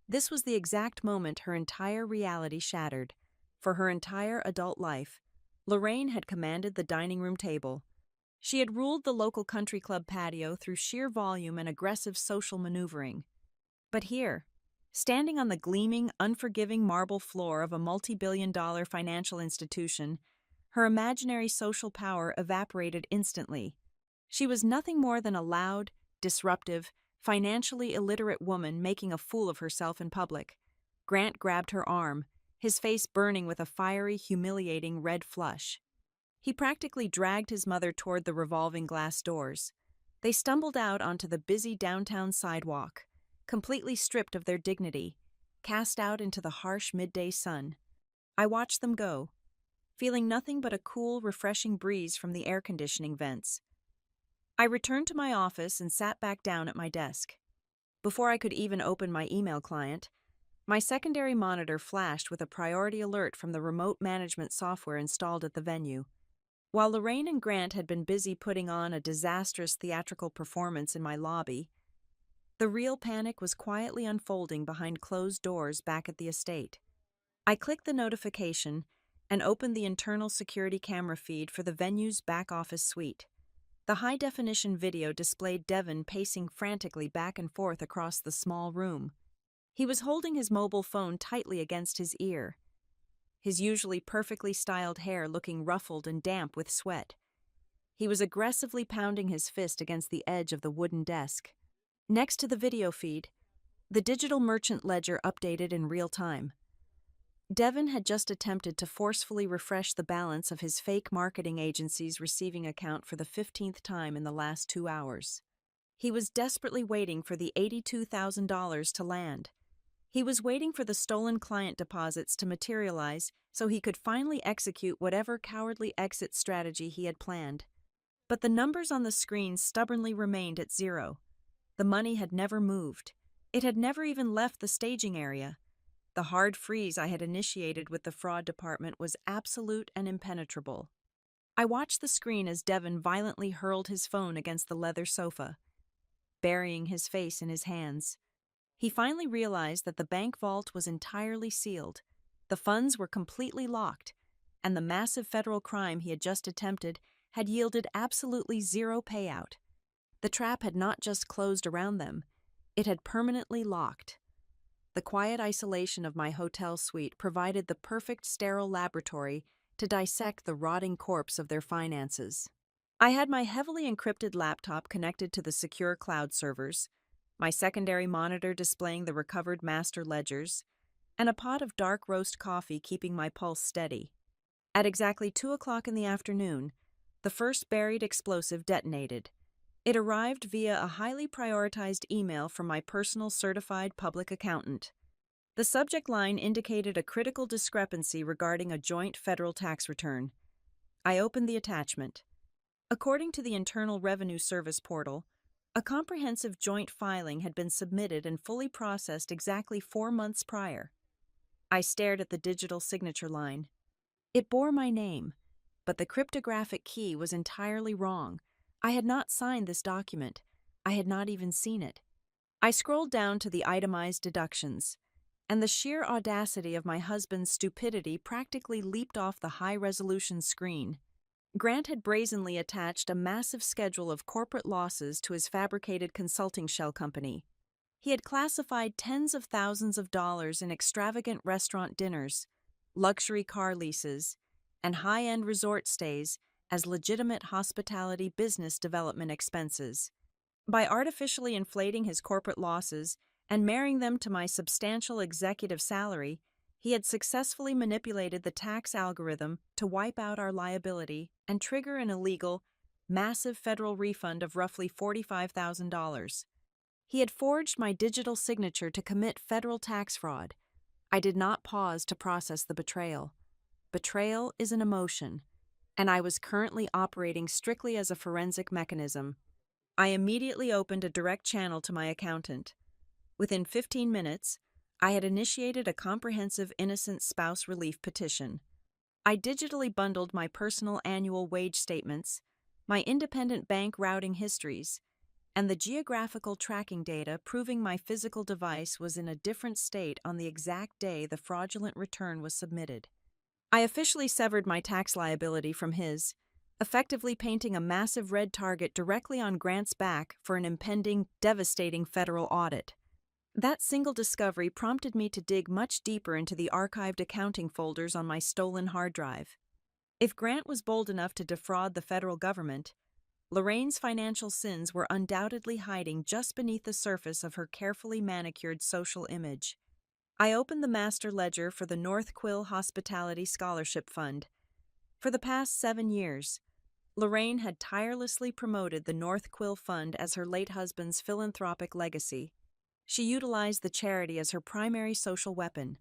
This was the exact moment her entire reality shattered. For her entire adult life, Lorraine had commanded the dining room table. She had ruled the local country club patio through sheer volume and aggressive social maneuvering. But here, standing on the gleaming, unforgiving marble floor of a multi-billion-dollar financial institution, her imaginary social power evaporated instantly. She was nothing more than a loud, disruptive, financially illiterate woman making a fool of herself in public. Grant grabbed her arm, his face burning with a fiery, humiliating red flush. He practically dragged his mother toward the revolving glass doors. They stumbled out onto the busy downtown sidewalk, completely stripped of their dignity, cast out into the harsh midday sun. I watched them go, feeling nothing but a cool, refreshing breeze from the air conditioning vents. I returned to my office and sat back down at my desk. Before I could even open my email client, my secondary monitor flashed with a priority alert from the remote management software installed at the venue. While Lorraine and Grant had been busy putting on a disastrous theatrical performance in my lobby, the real panic was quietly unfolding behind closed doors back at the estate. I clicked the notification and opened the internal security camera feed for the venue's back office suite. The high-definition video displayed Devin pacing frantically back and forth across the small room. He was holding his mobile phone tightly against his ear, his usually perfectly styled hair looking ruffled and damp with sweat. He was aggressively pounding his fist against the edge of the wooden desk. Next to the video feed, the digital merchant ledger updated in real time. Devin had just attempted to forcefully refresh the balance of his fake marketing agency's receiving account for the 15th time in the last 2 hours. He was desperately waiting for the $82,000 to land. He was waiting for the stolen client deposits to materialize so he could finally execute whatever cowardly exit strategy he had planned. But the numbers on the screen stubbornly remained at zero. The money had never moved. It had never even left the staging area. The hard freeze I had initiated with the fraud department was absolute and impenetrable. I watched the screen as Devin violently hurled his phone against the leather sofa, burying his face in his hands. He finally realized that the bank vault was entirely sealed, the funds were completely locked, and the massive federal crime he had just attempted had yielded absolutely zero payout. The trap had not just closed around them, it had permanently locked. The quiet isolation of my hotel suite provided the perfect sterile laboratory to dissect the rotting corpse of their finances. I had my heavily encrypted laptop connected to the secure cloud servers, my secondary monitor displaying the recovered master ledgers, and a pot of dark roast coffee keeping my pulse steady. At exactly 2 o'clock in the afternoon, the first buried explosive detonated. It arrived via a highly prioritized email from my personal certified public accountant. The subject line indicated a critical discrepancy regarding a joint federal tax return. I opened the attachment. According to the Internal Revenue Service portal, a comprehensive joint filing had been submitted and fully processed exactly 4 months prior. I stared at the digital signature line. It bore my name, but the cryptographic key was entirely wrong. I had not signed this document. I had not even seen it. I scrolled down to the itemized deductions, and the sheer audacity of my husband's stupidity practically leaped off the high-resolution screen. Grant had brazenly attached a massive schedule of corporate losses to his fabricated consulting shell company. He had classified tens of thousands of dollars in extravagant restaurant dinners, luxury car leases, and high-end resort stays as legitimate hospitality business development expenses. By artificially inflating his corporate losses and marrying them to my substantial executive salary, he had successfully manipulated the tax algorithm to wipe out our liability and trigger an illegal, massive federal refund of roughly $45,000. He had forged my digital signature to commit federal tax fraud. I did not pause to process the betrayal. Betrayal is an emotion, and I was currently operating strictly as a forensic mechanism. I immediately opened a direct channel to my accountant. Within 15 minutes, I had initiated a comprehensive innocent spouse relief petition. I digitally bundled my personal annual wage statements, my independent bank routing histories, and the geographical tracking data proving my physical device was in a different state on the exact day the fraudulent return was submitted. I officially severed my tax liability from his, effectively painting a massive red target directly on Grant's back for an impending, devastating federal audit. That single discovery prompted me to dig much deeper into the archived accounting folders on my stolen hard drive. If Grant was bold enough to defraud the federal government, Lorraine's financial sins were undoubtedly hiding just beneath the surface of her carefully manicured social image. I opened the master ledger for the North Quill Hospitality Scholarship Fund. For the past 7 years, Lorraine had tirelessly promoted the North Quill Fund as her late husband's philanthropic legacy. She utilized the charity as her primary social weapon,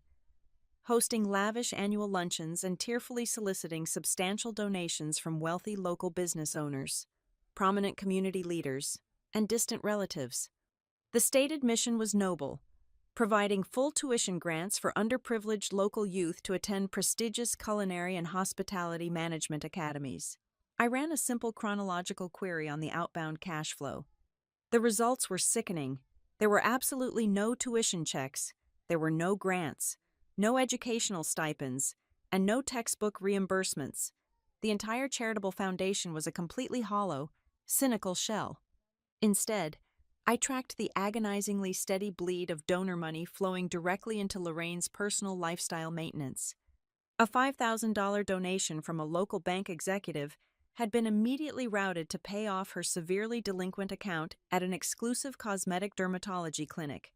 hosting lavish annual luncheons and tearfully soliciting substantial donations from wealthy local business owners, prominent community leaders, and distant relatives. The stated mission was noble, providing full tuition grants for underprivileged local youth to attend prestigious culinary and hospitality management academies. I ran a simple chronological query on the outbound cash flow. The results were sickening. There were absolutely no tuition checks, there were no grants, no educational stipends, and no textbook reimbursements. The entire charitable foundation was a completely hollow, cynical shell. Instead, I tracked the agonizingly steady bleed of donor money flowing directly into Lorraine's personal lifestyle maintenance. A $5,000 donation from a local bank executive had been immediately routed to pay off her severely delinquent account at an exclusive cosmetic dermatology clinic.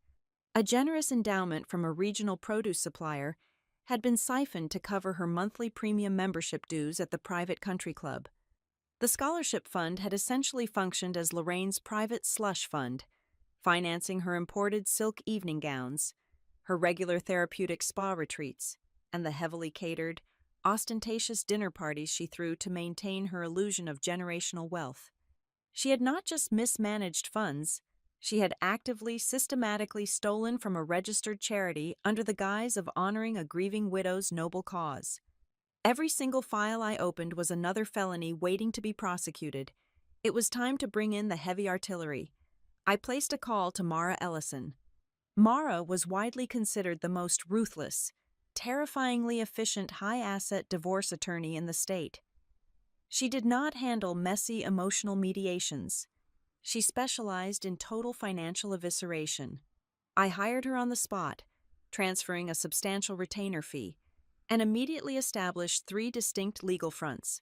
A generous endowment from a regional produce supplier had been siphoned to cover her monthly premium membership dues at the private country club. The scholarship fund had essentially functioned as Lorraine's private slush fund, financing her imported silk evening gowns, her regular therapeutic spa retreats, and the heavily catered, ostentatious dinner parties she threw to maintain her illusion of generational wealth. She had not just mismanaged funds, she had actively, systematically stolen from a registered charity under the guise of honoring a grieving widow's noble cause. Every single file I opened was another felony waiting to be prosecuted. It was time to bring in the heavy artillery. I placed a call to Mara Ellison. Mara was widely considered the most ruthless, terrifyingly efficient high-asset divorce attorney in the state. She did not handle messy emotional mediations. She specialized in total financial evisceration. I hired her on the spot, transferring a substantial retainer fee, and immediately established 3 distinct legal fronts: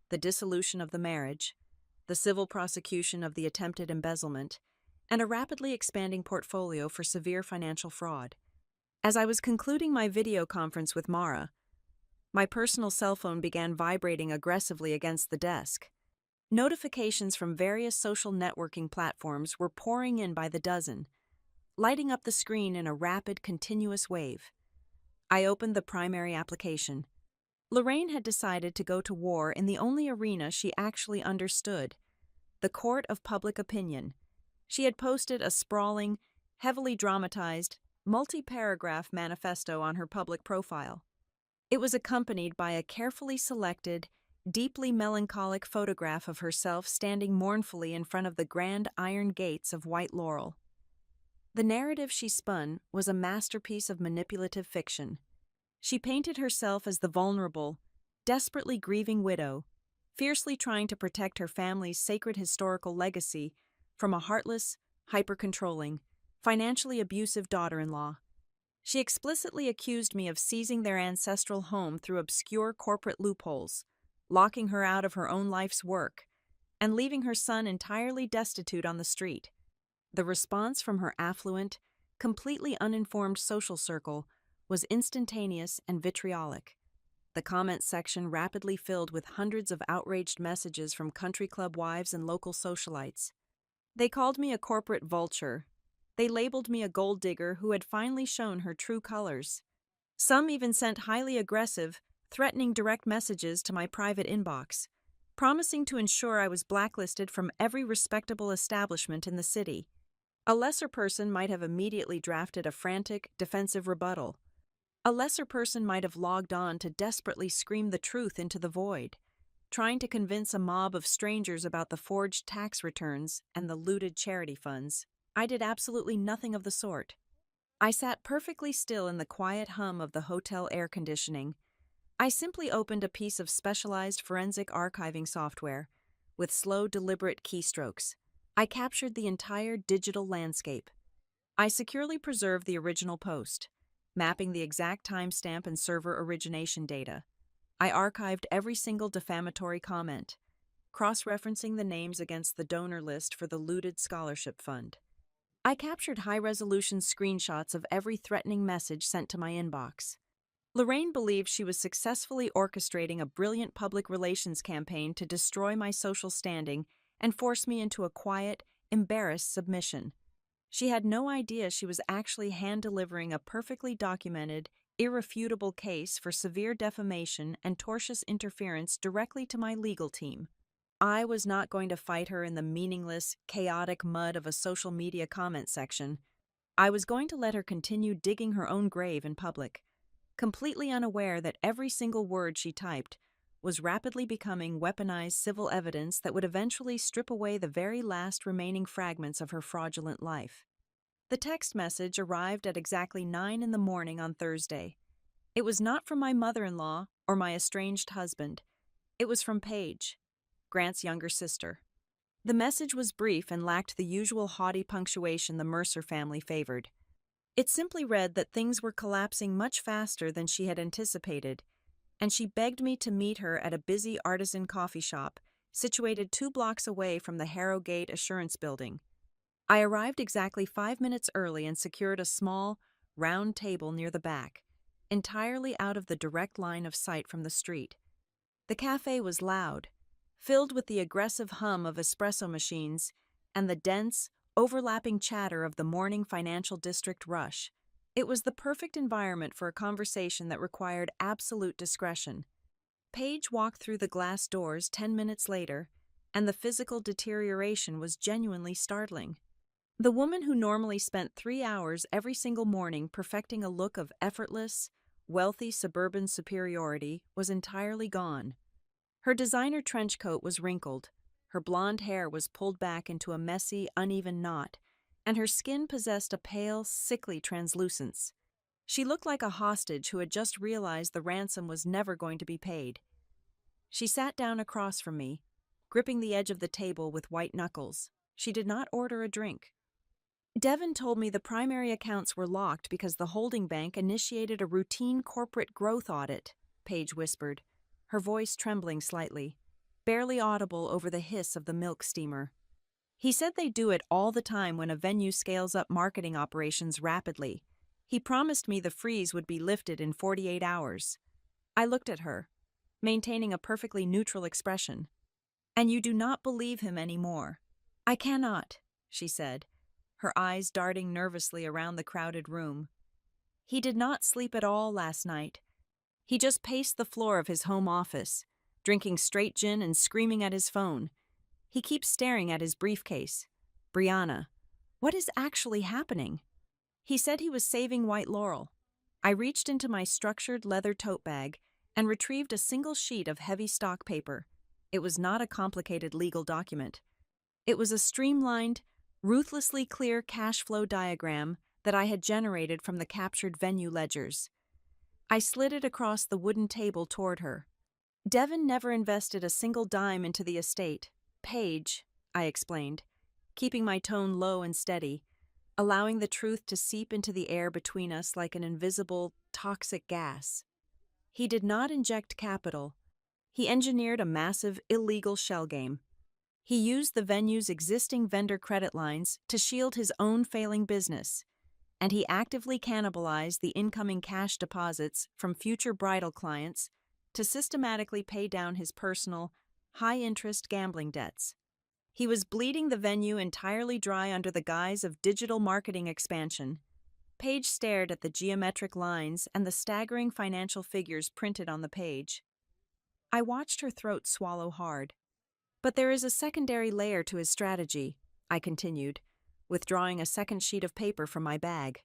the dissolution of the marriage, the civil prosecution of the attempted embezzlement, and a rapidly expanding portfolio for severe financial fraud. As I was concluding my video conference with Mara, my personal cell phone began vibrating aggressively against the desk. Notifications from various social networking platforms were pouring in by the dozen, lighting up the screen in a rapid, continuous wave. I opened the primary application. Lorraine had decided to go to war in the only arena she actually understood, the court of public opinion. She had posted a sprawling, heavily dramatized, multi-paragraph manifesto on her public profile. It was accompanied by a carefully selected, deeply melancholic photograph of herself standing mournfully in front of the grand iron gates of White Laurel. The narrative she spun was a masterpiece of manipulative fiction. She painted herself as the vulnerable, desperately grieving widow, fiercely trying to protect her family's sacred historical legacy from a heartless, hyper-controlling, financially abusive daughter-in-law. She explicitly accused me of seizing their ancestral home through obscure corporate loopholes, locking her out of her own life's work, and leaving her son entirely destitute on the street. The response from her affluent, completely uninformed social circle was instantaneous and vitriolic. The comment section rapidly filled with hundreds of outraged messages from country club wives and local socialites. They called me a corporate vulture. They labeled me a gold digger who had finally shown her true colors. Some even sent highly aggressive, threatening direct messages to my private inbox, promising to ensure I was blacklisted from every respectable establishment in the city. A lesser person might have immediately drafted a frantic, defensive rebuttal. A lesser person might have logged on to desperately scream the truth into the void, trying to convince a mob of strangers about the forged tax returns and the looted charity funds. I did absolutely nothing of the sort. I sat perfectly still in the quiet hum of the hotel air conditioning. I simply opened a piece of specialized forensic archiving software. With slow, deliberate keystrokes, I captured the entire digital landscape. I securely preserved the original post, mapping the exact timestamp and server origination data. I archived every single defamatory comment, cross-referencing the names against the donor list for the looted scholarship fund. I captured high-resolution screenshots of every threatening message sent to my inbox. Lorraine believed she was successfully orchestrating a brilliant public relations campaign to destroy my social standing and force me into a quiet, embarrassed submission. She had no idea she was actually hand-delivering a perfectly documented, irrefutable case for severe defamation and tortious interference directly to my legal team. I was not going to fight her in the meaningless, chaotic mud of a social media comment section. I was going to let her continue digging her own grave in public, completely unaware that every single word she typed was rapidly becoming weaponized civil evidence that would eventually strip away the very last remaining fragments of her fraudulent life. The text message arrived at exactly 9 in the morning on Thursday. It was not from my mother-in-law or my estranged husband. It was from Paige, Grant's younger sister. The message was brief and lacked the usual haughty punctuation the Mercer family favored. It simply read that things were collapsing much faster than she had anticipated, and she begged me to meet her at a busy artisan coffee shop situated 2 blocks away from the Harrogate Assurance Building. I arrived exactly 5 minutes early and secured a small, round table near the back, entirely out of the direct line of sight from the street. The cafe was loud, filled with the aggressive hum of espresso machines and the dense, overlapping chatter of the morning financial district rush. It was the perfect environment for a conversation that required absolute discretion. Paige walked through the glass doors 10 minutes later, and the physical deterioration was genuinely startling. The woman who normally spent 3 hours every single morning perfecting a look of effortless, wealthy suburban superiority was entirely gone. Her designer trench coat was wrinkled, her blonde hair was pulled back into a messy, uneven knot, and her skin possessed a pale, sickly translucence. She looked like a hostage who had just realized the ransom was never going to be paid. She sat down across from me, gripping the edge of the table with white knuckles. She did not order a drink. Devin told me the primary accounts were locked because the holding bank initiated a routine corporate growth audit, Paige whispered, her voice trembling slightly, barely audible over the hiss of the milk steamer. He said they do it all the time when a venue scales up marketing operations rapidly. He promised me the freeze would be lifted in 48 hours. I looked at her, maintaining a perfectly neutral expression. And you do not believe him anymore. I cannot, she said, her eyes darting nervously around the crowded room. He did not sleep at all last night. He just paced the floor of his home office, drinking straight gin and screaming at his phone. He keeps staring at his briefcase. Brianna, what is actually happening? He said he was saving White Laurel. I reached into my structured leather tote bag and retrieved a single sheet of heavy stock paper. It was not a complicated legal document. It was a streamlined, ruthlessly clear cash flow diagram that I had generated from the captured venue ledgers. I slid it across the wooden table toward her. Devin never invested a single dime into the estate. Paige, I explained, keeping my tone low and steady, allowing the truth to seep into the air between us like an invisible, toxic gas. He did not inject capital. He engineered a massive, illegal shell game. He used the venue's existing vendor credit lines to shield his own failing business, and he actively cannibalized the incoming cash deposits from future bridal clients to systematically pay down his personal, high-interest gambling debts. He was bleeding the venue entirely dry under the guise of digital marketing expansion. Paige stared at the geometric lines and the staggering financial figures printed on the page. I watched her throat swallow hard. But there is a secondary layer to his strategy, I continued, withdrawing a second sheet of paper from my bag.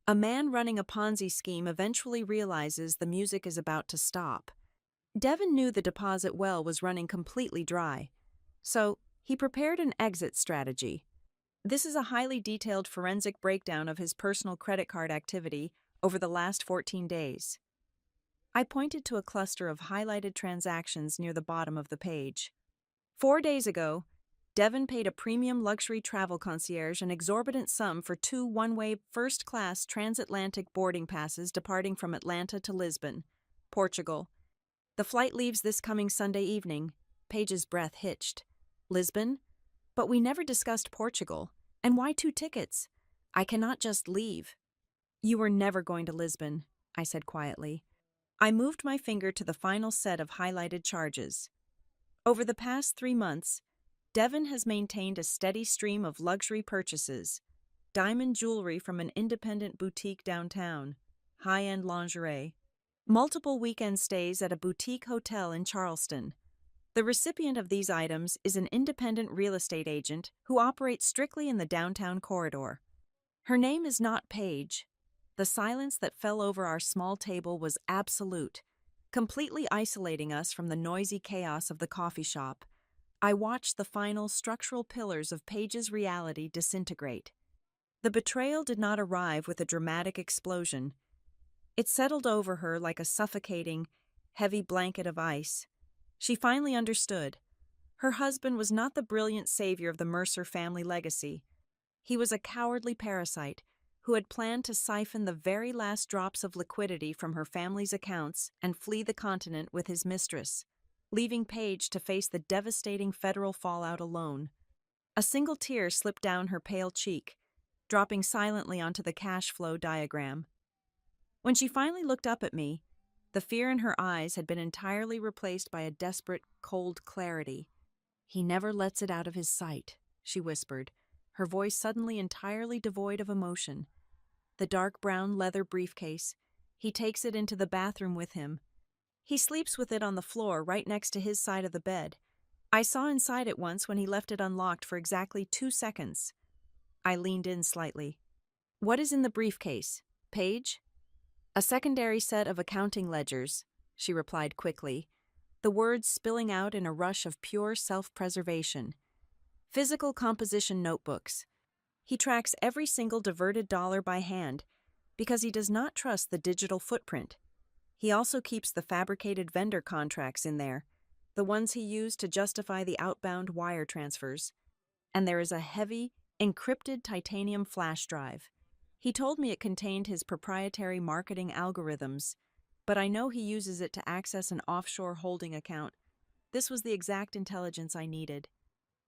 A man running a Ponzi scheme eventually realizes the music is about to stop. Devin knew the deposit well was running completely dry, so he prepared an exit strategy. This is a highly detailed forensic breakdown of his personal credit card activity over the last 14 days. I pointed to a cluster of highlighted transactions near the bottom of the page. 4 days ago, Devin paid a premium luxury travel concierge an exorbitant sum for 2 one-way first-class transatlantic boarding passes departing from Atlanta to Lisbon, Portugal. The flight leaves this coming Sunday evening. Paige's breath hitched. Lisbon? But we never discussed Portugal. And why 2 tickets? I cannot just leave. You were never going to Lisbon, I said quietly. I moved my finger to the final set of highlighted charges. Over the past 3 months, Devin has maintained a steady stream of luxury purchases: diamond jewelry from an independent boutique downtown, high-end lingerie, multiple weekend stays at a boutique hotel in Charleston. The recipient of these items is an independent real estate agent who operates strictly in the downtown corridor. Her name is not Paige. The silence that fell over our small table was absolute, completely isolating us from the noisy chaos of the coffee shop. I watched the final structural pillars of Paige's reality disintegrate. The betrayal did not arrive with a dramatic explosion. It settled over her like a suffocating, heavy blanket of ice. She finally understood. Her husband was not the brilliant savior of the Mercer family legacy. He was a cowardly parasite who had planned to siphon the very last drops of liquidity from her family's accounts and flee the continent with his mistress, leaving Paige to face the devastating federal fallout alone. A single tear slipped down her pale cheek, dropping silently onto the cash flow diagram. When she finally looked up at me, the fear in her eyes had been entirely replaced by a desperate, cold clarity. "He never lets it out of his sight," she whispered, her voice suddenly entirely devoid of emotion. "The dark brown leather briefcase. He takes it into the bathroom with him. He sleeps with it on the floor right next to his side of the bed. I saw inside it once when he left it unlocked for exactly 2 seconds. I leaned in slightly. "What is in the briefcase, Paige?" "A secondary set of accounting ledgers," she replied quickly, the words spilling out in a rush of pure self-preservation. "Physical composition notebooks. He tracks every single diverted dollar by hand because he does not trust the digital footprint. He also keeps the fabricated vendor contracts in there, the ones he used to justify the outbound wire transfers. And there is a heavy, encrypted titanium flash drive. He told me it contained his proprietary marketing algorithms, but I know he uses it to access an offshore holding account. This was the exact intelligence I needed.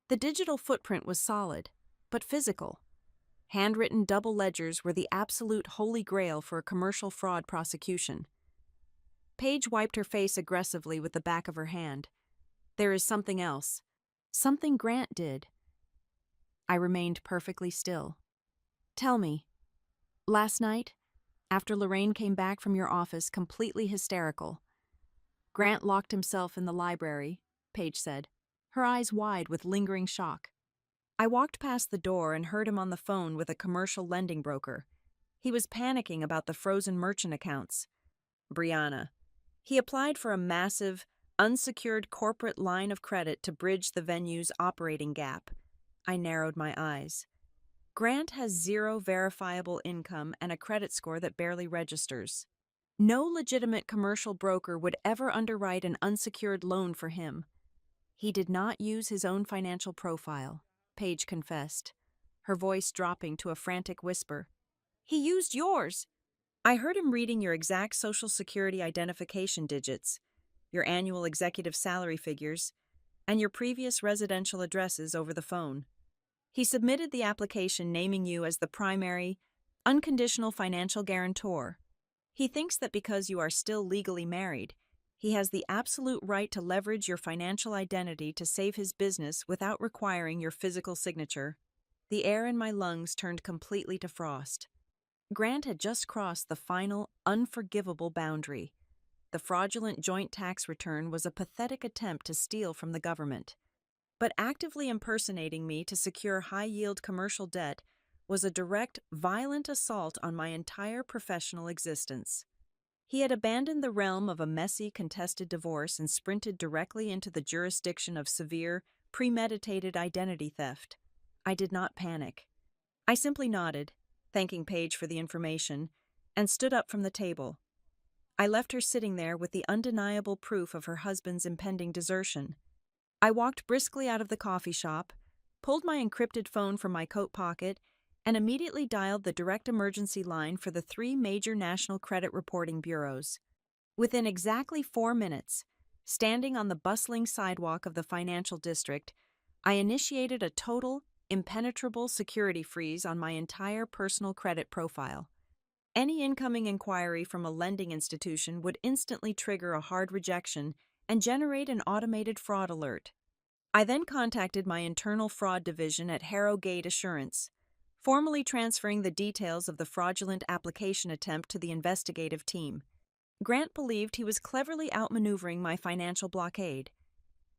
The digital footprint was solid, but physical. Handwritten double ledgers were the absolute holy grail for a commercial fraud prosecution. Paige wiped her face aggressively with the back of her hand. "There is something else. Something Grant did." I remained perfectly still. "Tell me." "Last night, after Lorraine came back from your office completely hysterical, Grant locked himself in the library," Paige said, her eyes wide with lingering shock. "I walked past the door and heard him on the phone with a commercial lending broker. He was panicking about the frozen merchant accounts. Brianna. He applied for a massive, unsecured corporate line of credit to bridge the venue's operating gap." I narrowed my eyes. "Grant has 0 verifiable income and a credit score that barely registers." No legitimate commercial broker would ever underwrite an unsecured loan for him. He did not use his own financial profile, Paige confessed, her voice dropping to a frantic whisper. He used yours. I heard him reading your exact Social Security identification digits, your annual executive salary figures, and your previous residential addresses over the phone. He submitted the application naming you as the primary, unconditional financial guarantor. He thinks that because you are still legally married, he has the absolute right to leverage your financial identity to save his business without requiring your physical signature. The air in my lungs turned completely to frost. Grant had just crossed the final, unforgivable boundary. The fraudulent joint tax return was a pathetic attempt to steal from the government. But actively impersonating me to secure high-yield commercial debt was a direct, violent assault on my entire professional existence. He had abandoned the realm of a messy, contested divorce and sprinted directly into the jurisdiction of severe, premeditated identity theft. I did not panic. I simply nodded, thanking Paige for the information, and stood up from the table. I left her sitting there with the undeniable proof of her husband's impending desertion. I walked briskly out of the coffee shop, pulled my encrypted phone from my coat pocket, and immediately dialed the direct emergency line for the 3 major national credit reporting bureaus. Within exactly 4 minutes, standing on the bustling sidewalk of the financial district, I initiated a total, impenetrable security freeze on my entire personal credit profile. Any incoming inquiry from a lending institution would instantly trigger a hard rejection and generate an automated fraud alert. I then contacted my internal fraud division at Harrogate Assurance, formally transferring the details of the fraudulent application attempt to the investigative team. Grant believed he was cleverly outmaneuvering my financial blockade.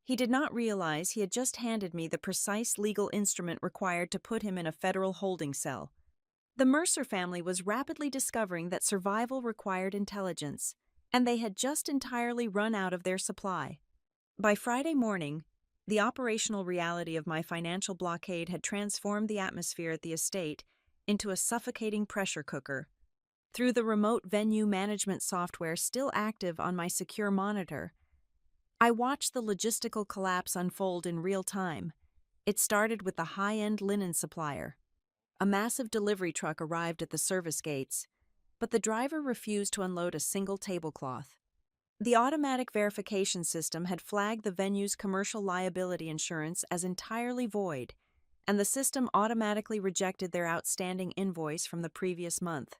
He did not realize he had just handed me the precise legal instrument required to put him in a federal holding cell. The Mercer family was rapidly discovering that survival required intelligence, and they had just entirely run out of their supply. By Friday morning, the operational reality of my financial blockade had transformed the atmosphere at the estate into a suffocating pressure cooker. Through the remote venue management software still active on my secure monitor, I watched the logistical collapse unfold in real time. It started with the high-end linen supplier. A massive delivery truck arrived at the service gates, but the driver refused to unload a single tablecloth. The automatic verification system had flagged the venue's commercial liability insurance as entirely void, and the system automatically rejected their outstanding invoice from the previous month.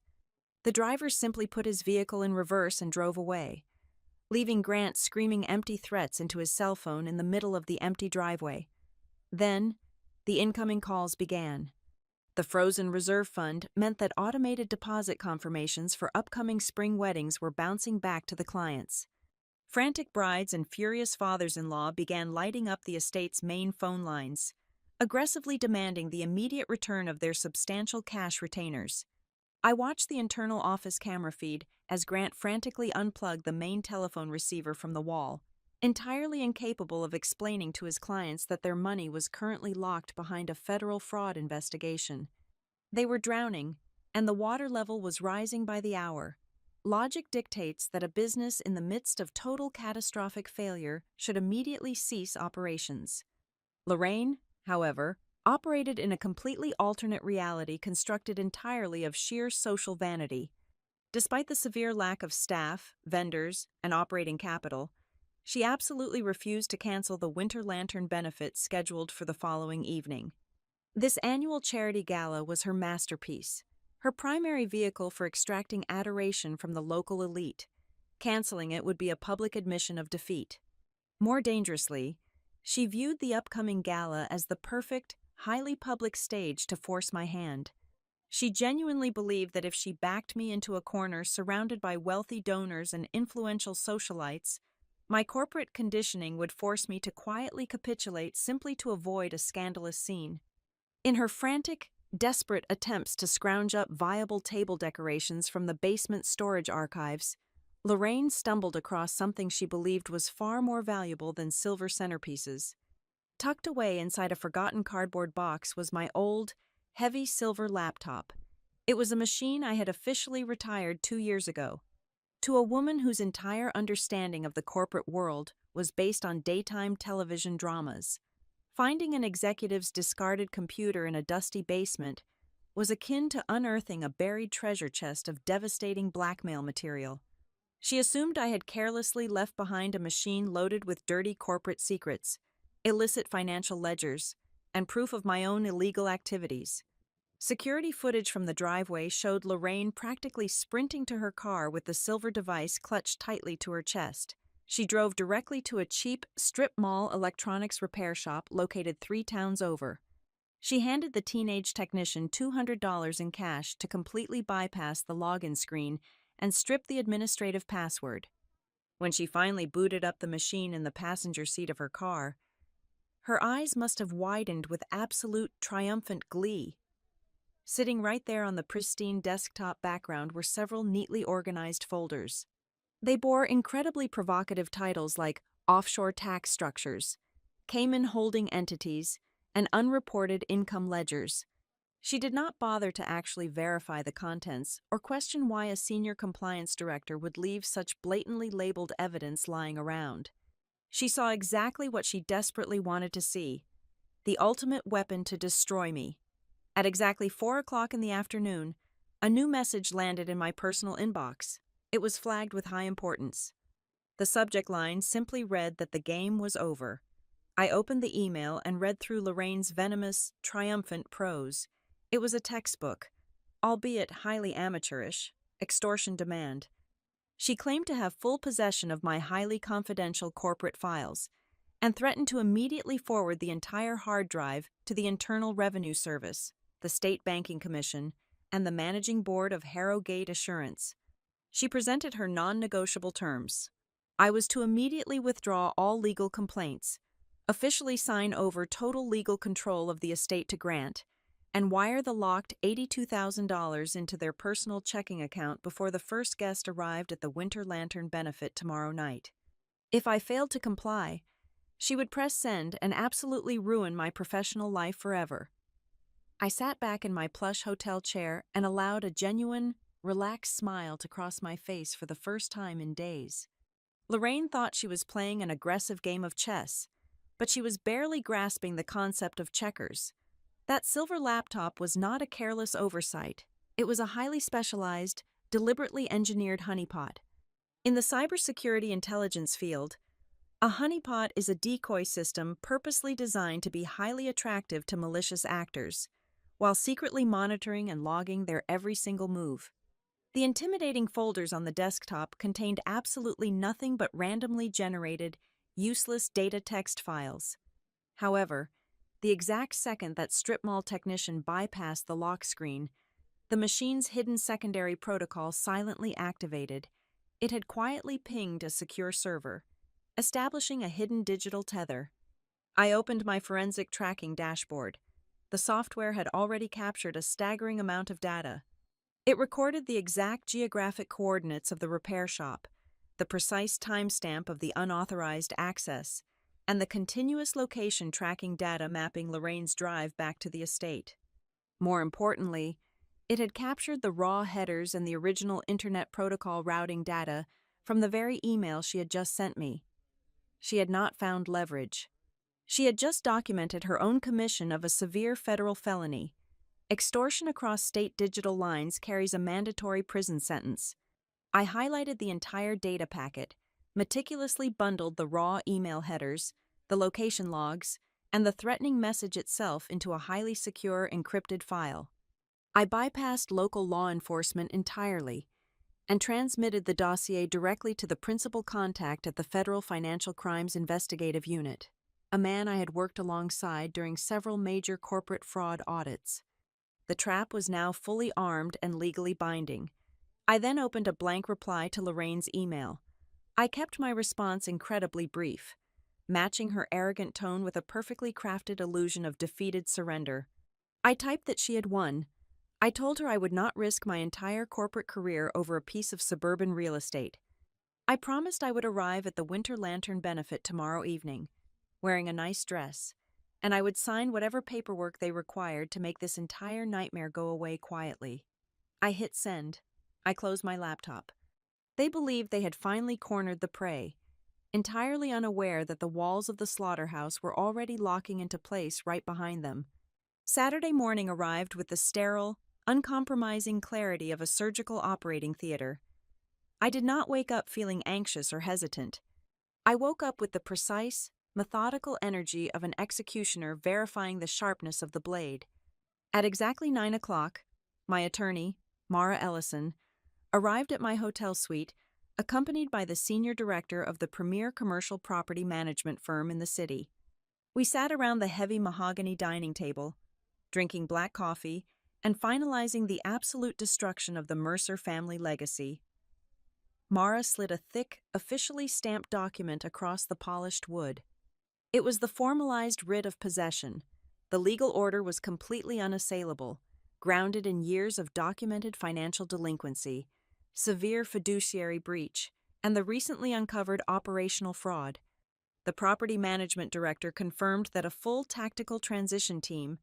The driver simply put his vehicle in reverse and drove away, leaving Grant screaming empty threats into his cell phone in the middle of the empty driveway. Then, the incoming calls began. The frozen reserve fund meant that automated deposit confirmations for upcoming spring weddings were bouncing back to the clients. Frantic brides and furious fathers-in-law began lighting up the estate's main phone lines, aggressively demanding the immediate return of their substantial cash retainers. I watched the internal office camera feed as Grant frantically unplugged the main telephone receiver from the wall, entirely incapable of explaining to his clients that their money was currently locked behind a federal fraud investigation. They were drowning, and the water level was rising by the hour. Logic dictates that a business in the midst of total catastrophic failure should immediately cease operations. Lorraine, however, operated in a completely alternate reality constructed entirely of sheer social vanity. Despite the severe lack of staff, vendors, and operating capital, she absolutely refused to cancel the Winter Lantern benefit scheduled for the following evening. This annual charity gala was her masterpiece, her primary vehicle for extracting adoration from the local elite. Canceling it would be a public admission of defeat. More dangerously, she viewed the upcoming gala as the perfect, highly public stage to force my hand. She genuinely believed that if she backed me into a corner surrounded by wealthy donors and influential socialites, my corporate conditioning would force me to quietly capitulate simply to avoid a scandalous scene. In her frantic, desperate attempts to scrounge up viable table decorations from the basement storage archives, Lorraine stumbled across something she believed was far more valuable than silver centerpieces. Tucked away inside a forgotten cardboard box was my old, heavy silver laptop. It was a machine I had officially retired 2 years ago. To a woman whose entire understanding of the corporate world was based on daytime television dramas, finding an executive's discarded computer in a dusty basement was akin to unearthing a buried treasure chest of devastating blackmail material. She assumed I had carelessly left behind a machine loaded with dirty corporate secrets, illicit financial ledgers, and proof of my own illegal activities. Security footage from the driveway showed Lorraine practically sprinting to her car with the silver device clutched tightly to her chest. She drove directly to a cheap strip mall electronics repair shop located 3 towns over. She handed the teenage technician $200 in cash to completely bypass the login screen and strip the administrative password. When she finally booted up the machine in the passenger seat of her car, her eyes must have widened with absolute triumphant glee. Sitting right there on the pristine desktop background were several neatly organized folders. They bore incredibly provocative titles like Offshore Tax Structures, Cayman Holding Entities, and Unreported Income Ledgers. She did not bother to actually verify the contents or question why a senior compliance director would leave such blatantly labeled evidence lying around. She saw exactly what she desperately wanted to see: the ultimate weapon to destroy me. At exactly 4 o'clock in the afternoon, a new message landed in my personal inbox. It was flagged with high importance. The subject line simply read that the game was over. I opened the email and read through Lorraine's venomous, triumphant prose. It was a textbook, albeit highly amateurish, extortion demand. She claimed to have full possession of my highly confidential corporate files and threatened to immediately forward the entire hard drive to the Internal Revenue Service, the State Banking Commission, and the Managing Board of Harrogate Assurance. She presented her non-negotiable terms. I was to immediately withdraw all legal complaints, officially sign over total legal control of the estate to Grant, and wire the locked $82,000 into their personal checking account before the first guest arrived at the Winter Lantern benefit tomorrow night. If I failed to comply, she would press send and absolutely ruin my professional life forever. I sat back in my plush hotel chair and allowed a genuine, relaxed smile to cross my face for the first time in days. Lorraine thought she was playing an aggressive game of chess, but she was barely grasping the concept of checkers. That silver laptop was not a careless oversight. It was a highly specialized, deliberately engineered honeypot. In the cybersecurity intelligence field, a honeypot is a decoy system purposely designed to be highly attractive to malicious actors, while secretly monitoring and logging their every single move. The intimidating folders on the desktop contained absolutely nothing but randomly generated, useless data text files. However, the exact second that strip mall technician bypassed the lock screen, the machine's hidden secondary protocol silently activated. It had quietly pinged a secure server, establishing a hidden digital tether. I opened my forensic tracking dashboard. The software had already captured a staggering amount of data. It recorded the exact geographic coordinates of the repair shop, the precise timestamp of the unauthorized access, and the continuous location tracking data mapping Lorraine's drive back to the estate. More importantly, it had captured the raw headers and the original Internet Protocol routing data from the very email she had just sent me. She had not found leverage. She had just documented her own commission of a severe federal felony. Extortion across state digital lines carries a mandatory prison sentence. I highlighted the entire data packet, meticulously bundled the raw email headers, the location logs, and the threatening message itself into a highly secure encrypted file. I bypassed local law enforcement entirely and transmitted the dossier directly to the principal contact at the Federal Financial Crimes Investigative Unit, a man I had worked alongside during several major corporate fraud audits. The trap was now fully armed and legally binding. I then opened a blank reply to Lorraine's email. I kept my response incredibly brief, matching her arrogant tone with a perfectly crafted illusion of defeated surrender. I typed that she had won. I told her I would not risk my entire corporate career over a piece of suburban real estate. I promised I would arrive at the Winter Lantern benefit tomorrow evening, wearing a nice dress, and I would sign whatever paperwork they required to make this entire nightmare go away quietly. I hit send. I closed my laptop. They believed they had finally cornered the prey, entirely unaware that the walls of the slaughterhouse were already locking into place right behind them. Saturday morning arrived with the sterile, uncompromising clarity of a surgical operating theater. I did not wake up feeling anxious or hesitant. I woke up with the precise, methodical energy of an executioner verifying the sharpness of the blade. At exactly 9 o'clock, my attorney, Mara Ellison, arrived at my hotel suite, accompanied by the senior director of the premier commercial property management firm in the city. We sat around the heavy mahogany dining table, drinking black coffee and finalizing the absolute destruction of the Mercer family legacy. Mara slid a thick, officially stamped document across the polished wood. It was the formalized writ of possession. The legal order was completely unassailable, grounded in years of documented financial delinquency, severe fiduciary breach, and the recently uncovered operational fraud. The property management director confirmed that a full tactical transition team,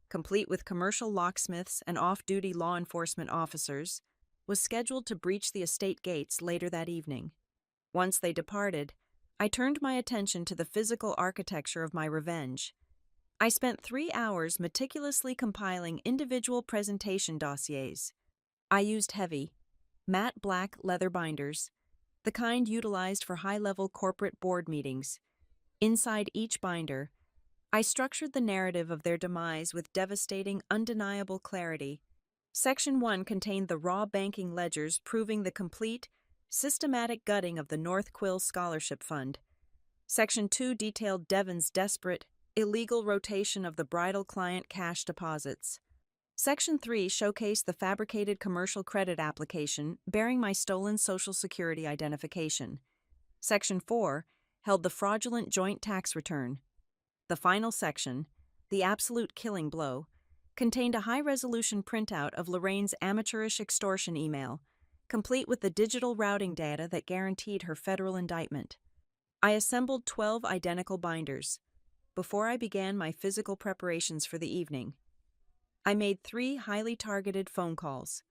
complete with commercial locksmiths and off-duty law enforcement officers, was scheduled to breach the estate gates later that evening. Once they departed, I turned my attention to the physical architecture of my revenge. I spent 3 hours meticulously compiling individual presentation dossiers. I used heavy, matte black leather binders, the kind utilized for high-level corporate board meetings. Inside each binder, I structured the narrative of their demise with devastating, undeniable clarity. Section 1 contained the raw banking ledgers proving the complete, systematic gutting of the North Quill Scholarship Fund. Section 2 detailed Devon's desperate, illegal rotation of the bridal client cash deposits. Section 3 showcased the fabricated commercial credit application bearing my stolen Social Security identification. Section 4 held the fraudulent joint tax return. The final section, the absolute killing blow, contained a high-resolution printout of Lorraine's amateurish extortion email, complete with the digital routing data that guaranteed her federal indictment. I assembled 12 identical binders. Before I began my physical preparations for the evening, I made 3 highly targeted phone calls.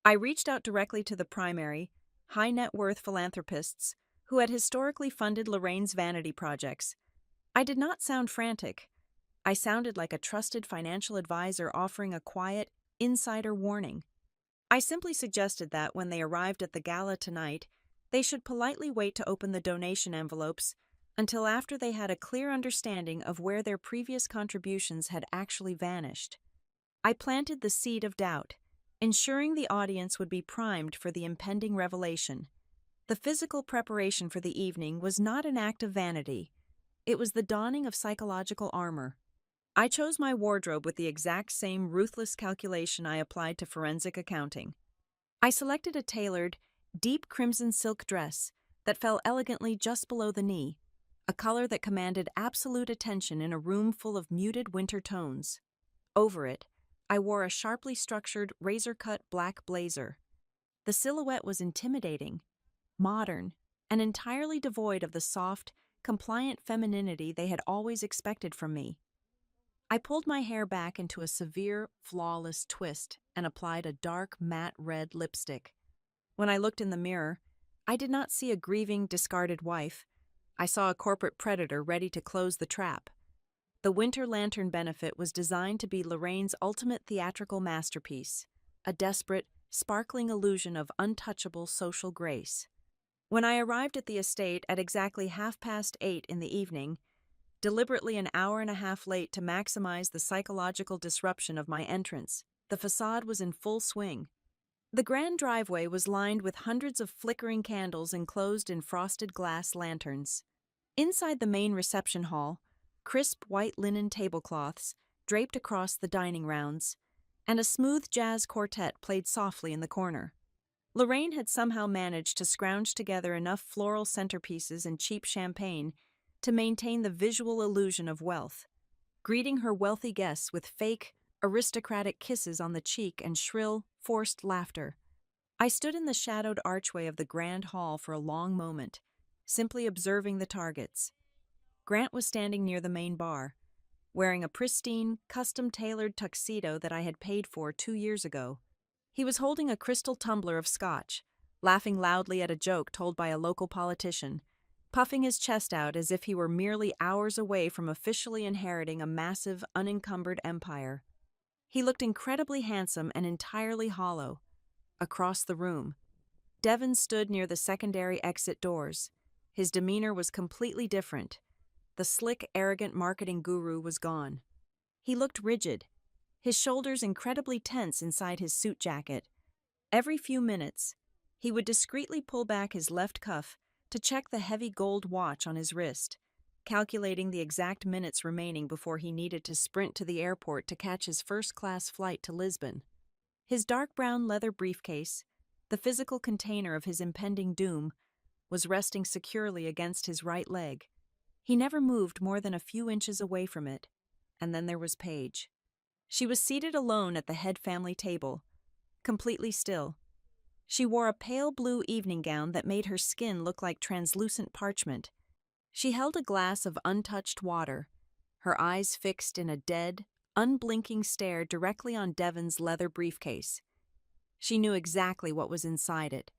I reached out directly to the primary, high-net-worth philanthropists who had historically funded Lorraine's vanity projects. I did not sound frantic. I sounded like a trusted financial advisor offering a quiet, insider warning. I simply suggested that when they arrived at the gala tonight, they should politely wait to open the donation envelopes until after they had a clear understanding of where their previous contributions had actually vanished. I planted the seed of doubt, ensuring the audience would be primed for the impending revelation. The physical preparation for the evening was not an act of vanity. It was the donning of psychological armor. I chose my wardrobe with the exact same ruthless calculation I applied to forensic accounting. I selected a tailored, deep crimson silk dress that fell elegantly just below the knee, a color that commanded absolute attention in a room full of muted winter tones. Over it, I wore a sharply structured, razor-cut black blazer. The silhouette was intimidating, modern, and entirely devoid of the soft, compliant femininity they had always expected from me. I pulled my hair back into a severe, flawless twist and applied a dark, matte red lipstick. When I looked in the mirror, I did not see a grieving, discarded wife. I saw a corporate predator ready to close the trap. The Winter Lantern benefit was designed to be Lorraine's ultimate theatrical masterpiece, a desperate, sparkling illusion of untouchable social grace. When I arrived at the estate at exactly 8:30 in the evening, deliberately an hour and a half late to maximize the psychological disruption of my entrance, the facade was in full swing. The grand driveway was lined with hundreds of flickering candles enclosed in frosted glass lanterns. Inside the main reception hall, crisp white linen tablecloths draped across the dining rounds, and a smooth jazz quartet played softly in the corner. Lorraine had somehow managed to scrounge together enough floral centerpieces and cheap champagne to maintain the visual illusion of wealth, greeting her wealthy guests with fake, aristocratic kisses on the cheek and shrill, forced laughter. I stood in the shadowed archway of the grand hall for a long moment, simply observing the targets. Grant was standing near the main bar, wearing a pristine, custom-tailored tuxedo that I had paid for 2 years ago. He was holding a crystal tumbler of scotch, laughing loudly at a joke told by a local politician, puffing his chest out as if he were merely hours away from officially inheriting a massive, unencumbered empire. He looked incredibly handsome and entirely hollow. Across the room, Devon stood near the secondary exit doors. His demeanor was completely different. The slick, arrogant marketing guru was gone. He looked rigid, his shoulders incredibly tense inside his suit jacket. Every few minutes, he would discreetly pull back his left cuff to check the heavy gold watch on his wrist, calculating the exact minutes remaining before he needed to sprint to the airport to catch his first-class flight to Lisbon. His dark brown leather briefcase, the physical container of his impending doom, was resting securely against his right leg. He never moved more than a few inches away from it. And then there was Paige. She was seated alone at the head family table, completely still. She wore a pale blue evening gown that made her skin look like translucent parchment. She held a glass of untouched water, her eyes fixed in a dead, unblinking stare directly on Devon's leather briefcase. She knew exactly what was inside it.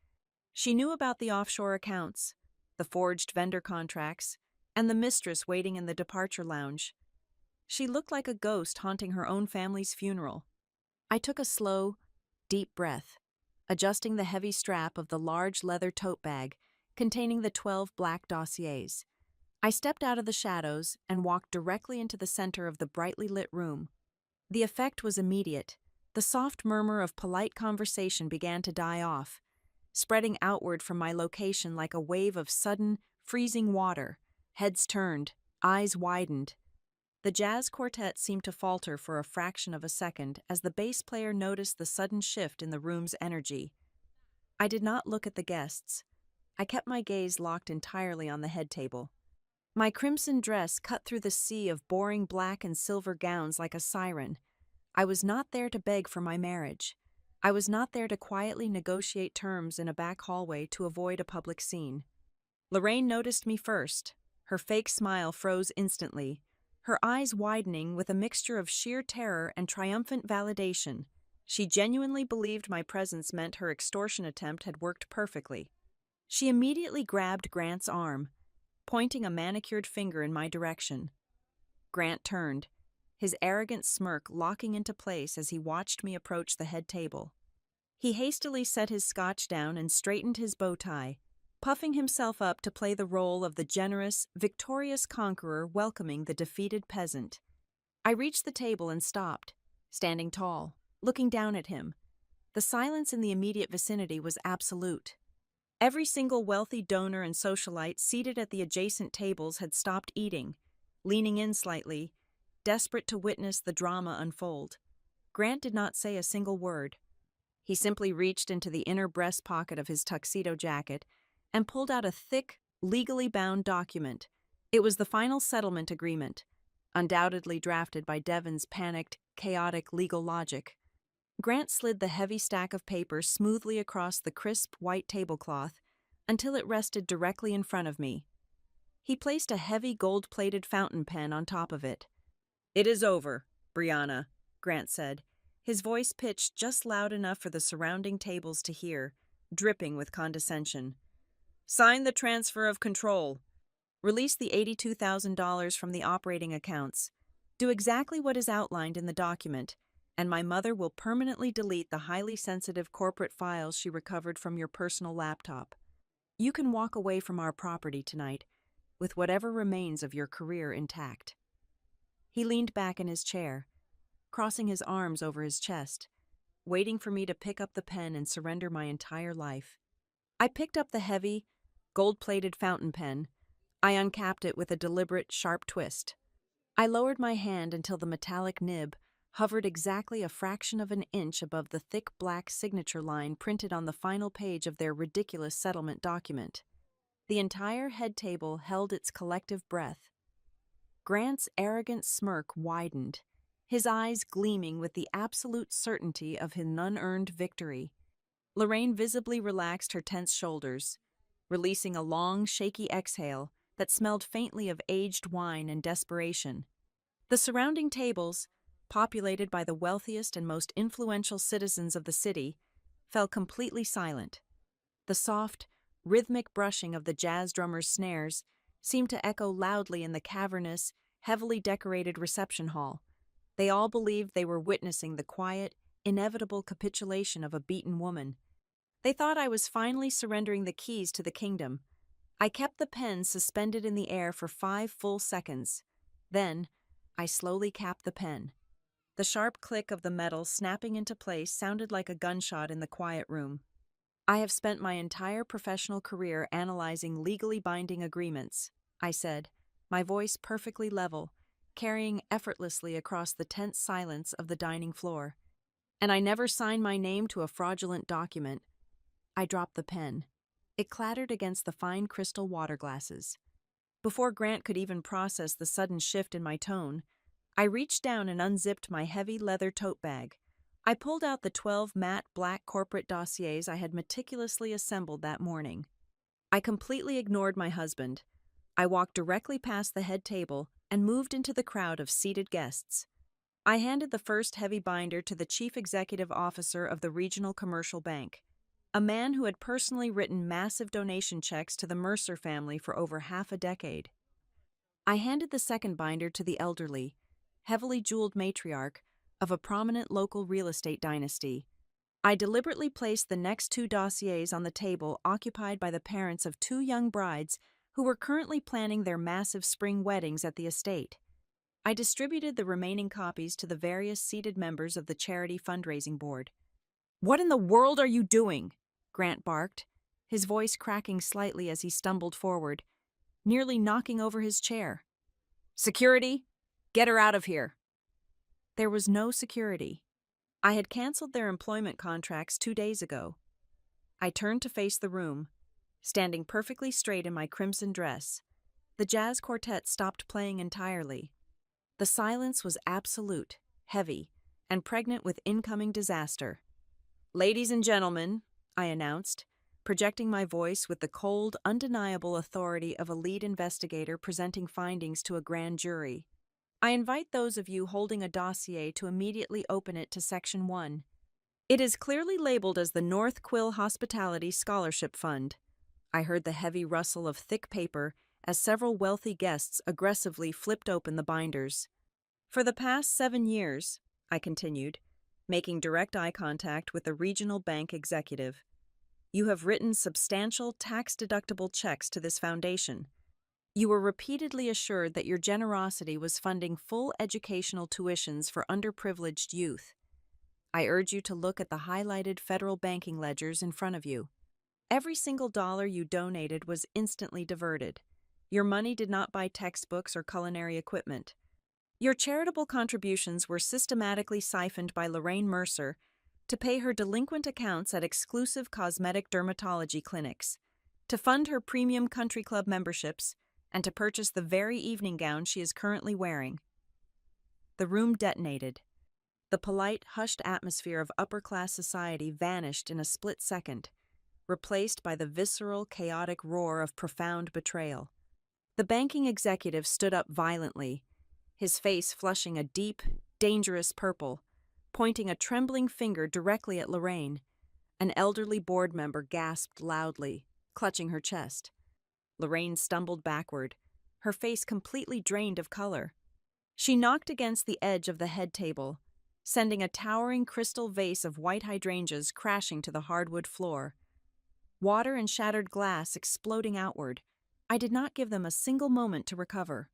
She knew about the offshore accounts, the forged vendor contracts, and the mistress waiting in the departure lounge. She looked like a ghost haunting her own family's funeral. I took a slow, deep breath, adjusting the heavy strap of the large leather tote bag containing the 12 black dossiers. I stepped out of the shadows and walked directly into the center of the brightly lit room. The effect was immediate. The soft murmur of polite conversation began to die off, spreading outward from my location like a wave of sudden, freezing water. Heads turned, eyes widened. The jazz quartet seemed to falter for a fraction of a second as the bass player noticed the sudden shift in the room's energy. I did not look at the guests. I kept my gaze locked entirely on the head table. My crimson dress cut through the sea of boring black and silver gowns like a siren. I was not there to beg for my marriage. I was not there to quietly negotiate terms in a back hallway to avoid a public scene. Lorraine noticed me first. Her fake smile froze instantly, her eyes widening with a mixture of sheer terror and triumphant validation. She genuinely believed my presence meant her extortion attempt had worked perfectly. She immediately grabbed Grant's arm, pointing a manicured finger in my direction. Grant turned, his arrogant smirk locking into place as he watched me approach the head table. He hastily set his scotch down and straightened his bow tie, puffing himself up to play the role of the generous, victorious conqueror welcoming the defeated peasant. I reached the table and stopped, standing tall, looking down at him. The silence in the immediate vicinity was absolute. Every single wealthy donor and socialite seated at the adjacent tables had stopped eating, leaning in slightly, desperate to witness the drama unfold. Grant did not say a single word. He simply reached into the inner breast pocket of his tuxedo jacket and pulled out a thick, legally bound document. It was the final settlement agreement, undoubtedly drafted by Devon's panicked, chaotic legal logic. Grant slid the heavy stack of papers smoothly across the crisp white tablecloth until it rested directly in front of me. He placed a heavy gold-plated fountain pen on top of it. "It is over, Brianna," Grant said, his voice pitched just loud enough for the surrounding tables to hear, dripping with condescension. "Sign the transfer of control. Release the $82,000 from the operating accounts. Do exactly what is outlined in the document, and my mother will permanently delete the highly sensitive corporate files she recovered from your personal laptop. You can walk away from our property tonight with whatever remains of your career intact." He leaned back in his chair, crossing his arms over his chest, waiting for me to pick up the pen and surrender my entire life. I picked up the heavy, gold-plated fountain pen. I uncapped it with a deliberate, sharp twist. I lowered my hand until the metallic nib hovered exactly a fraction of an inch above the thick black signature line printed on the final page of their ridiculous settlement document. The entire head table held its collective breath. Grant's arrogant smirk widened, his eyes gleaming with the absolute certainty of his unearned victory. Lorraine visibly relaxed her tense shoulders, releasing a long, shaky exhale that smelled faintly of aged wine and desperation. The surrounding tables, populated by the wealthiest and most influential citizens of the city, fell completely silent. The soft, rhythmic brushing of the jazz drummer's snares seemed to echo loudly in the cavernous, heavily decorated reception hall. They all believed they were witnessing the quiet, inevitable capitulation of a beaten woman. They thought I was finally surrendering the keys to the kingdom. I kept the pen suspended in the air for 5 full seconds. Then, I slowly capped the pen. The sharp click of the metal snapping into place sounded like a gunshot in the quiet room. I have spent my entire professional career analyzing legally binding agreements, I said, my voice perfectly level, carrying effortlessly across the tense silence of the dining floor. And I never signed my name to a fraudulent document. I dropped the pen. It clattered against the fine crystal water glasses. Before Grant could even process the sudden shift in my tone, I reached down and unzipped my heavy leather tote bag. I pulled out the 12 matte black corporate dossiers I had meticulously assembled that morning. I completely ignored my husband. I walked directly past the head table and moved into the crowd of seated guests. I handed the first heavy binder to the chief executive officer of the regional commercial bank, a man who had personally written massive donation checks to the Mercer family for over half a decade. I handed the second binder to the elderly, heavily jeweled matriarch of a prominent local real estate dynasty. I deliberately placed the next 2 dossiers on the table occupied by the parents of 2 young brides who were currently planning their massive spring weddings at the estate. I distributed the remaining copies to the various seated members of the charity fundraising board. "What in the world are you doing?" Grant barked, his voice cracking slightly as he stumbled forward, nearly knocking over his chair. "Security, get her out of here." There was no security. I had canceled their employment contracts 2 days ago. I turned to face the room, standing perfectly straight in my crimson dress. The jazz quartet stopped playing entirely. The silence was absolute, heavy, and pregnant with incoming disaster. "Ladies and gentlemen," I announced, projecting my voice with the cold, undeniable authority of a lead investigator presenting findings to a grand jury. "I invite those of you holding a dossier to immediately open it to Section 1. It is clearly labeled as the North Quill Hospitality Scholarship Fund." I heard the heavy rustle of thick paper as several wealthy guests aggressively flipped open the binders. "For the past 7 years," I continued, making direct eye contact with the regional bank executive, "you have written substantial tax-deductible checks to this foundation. You were repeatedly assured that your generosity was funding full educational tuitions for underprivileged youth. I urge you to look at the highlighted federal banking ledgers in front of you. Every single dollar you donated was instantly diverted. Your money did not buy textbooks or culinary equipment. Your charitable contributions were systematically siphoned by Lorraine Mercer to pay her delinquent accounts at exclusive cosmetic dermatology clinics, to fund her premium country club memberships, and to purchase the very evening gown she is currently wearing." The room detonated. The polite, hushed atmosphere of upper-class society vanished in a split second, replaced by the visceral, chaotic roar of profound betrayal. The banking executive stood up violently, his face flushing a deep, dangerous purple, pointing a trembling finger directly at Lorraine. An elderly board member gasped loudly, clutching her chest. Lorraine stumbled backward, her face completely drained of color. She knocked against the edge of the head table, sending a towering crystal vase of white hydrangeas crashing to the hardwood floor. Water and shattered glass exploding outward. I did not give them a single moment to recover.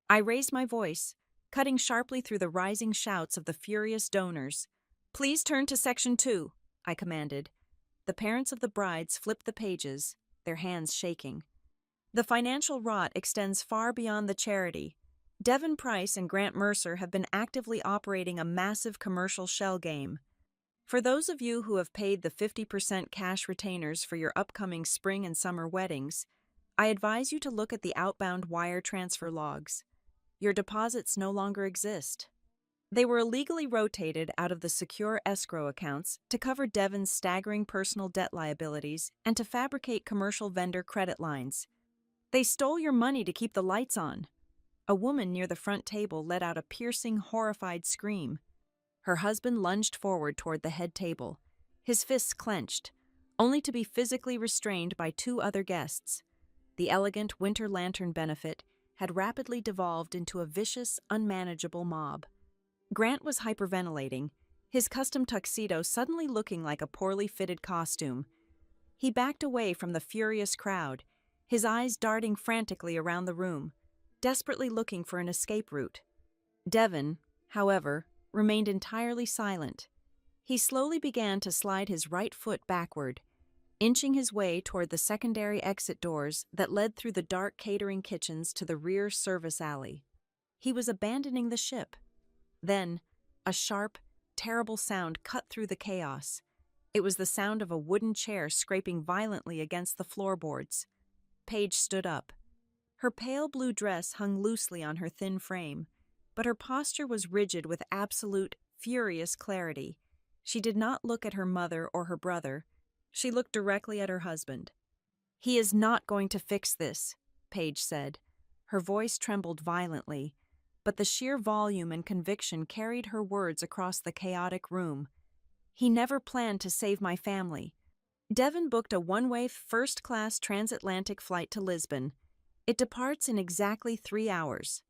I raised my voice, cutting sharply through the rising shouts of the furious donors. "Please turn to Section 2, I commanded. The parents of the brides flipped the pages, their hands shaking. "The financial rot extends far beyond the charity. Devin Price and Grant Mercer have been actively operating a massive commercial shell game. For those of you who have paid the 50% cash retainers for your upcoming spring and summer weddings, I advise you to look at the outbound wire transfer logs. Your deposits no longer exist. They were illegally rotated out of the secure escrow accounts to cover Devin's staggering personal debt liabilities and to fabricate commercial vendor credit lines. They stole your money to keep the lights on." A woman near the front table let out a piercing, horrified scream. Her husband lunged forward toward the head table, his fists clenched, only to be physically restrained by two other guests. The elegant winter lantern benefit had rapidly devolved into a vicious, unmanageable mob. Grant was hyperventilating, his custom tuxedo suddenly looking like a poorly fitted costume. He backed away from the furious crowd, his eyes darting frantically around the room, desperately looking for an escape route. Devon, however, remained entirely silent. He slowly began to slide his right foot backward, inching his way toward the secondary exit doors that led through the dark catering kitchens to the rear service alley. He was abandoning the ship. Then, a sharp, terrible sound cut through the chaos. It was the sound of a wooden chair scraping violently against the floorboards. Paige stood up. Her pale blue dress hung loosely on her thin frame, but her posture was rigid with absolute, furious clarity. She did not look at her mother or her brother. She looked directly at her husband. "He is not going to fix this," Paige said. Her voice trembled violently, but the sheer volume and conviction carried her words across the chaotic room. "He never planned to save my family." Devon booked a one-way first-class transatlantic flight to Lisbon. It departs in exactly 3 hours.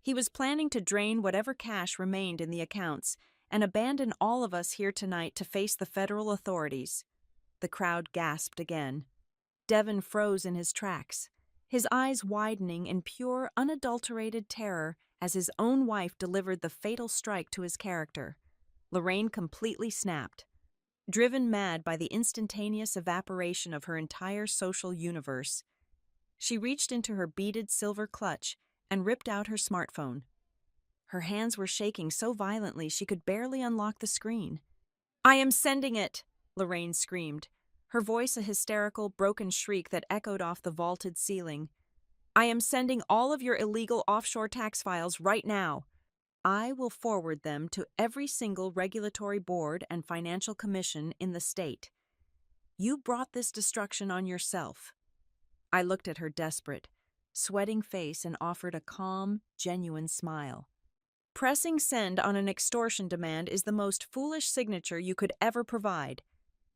He was planning to drain whatever cash remained in the accounts and abandon all of us here tonight to face the federal authorities. The crowd gasped again. Devon froze in his tracks, his eyes widening in pure, unadulterated terror as his own wife delivered the fatal strike to his character. Lorraine completely snapped. Driven mad by the instantaneous evaporation of her entire social universe, she reached into her beaded silver clutch and ripped out her smartphone. Her hands were shaking so violently she could barely unlock the screen. "I am sending it!" Lorraine screamed, her voice a hysterical, broken shriek that echoed off the vaulted ceiling. "I am sending all of your illegal offshore tax files right now. I will forward them to every single regulatory board and financial commission in the state. You brought this destruction on yourself." I looked at her desperate, sweating face and offered a calm, genuine smile. "Pressing send on an extortion demand is the most foolish signature you could ever provide."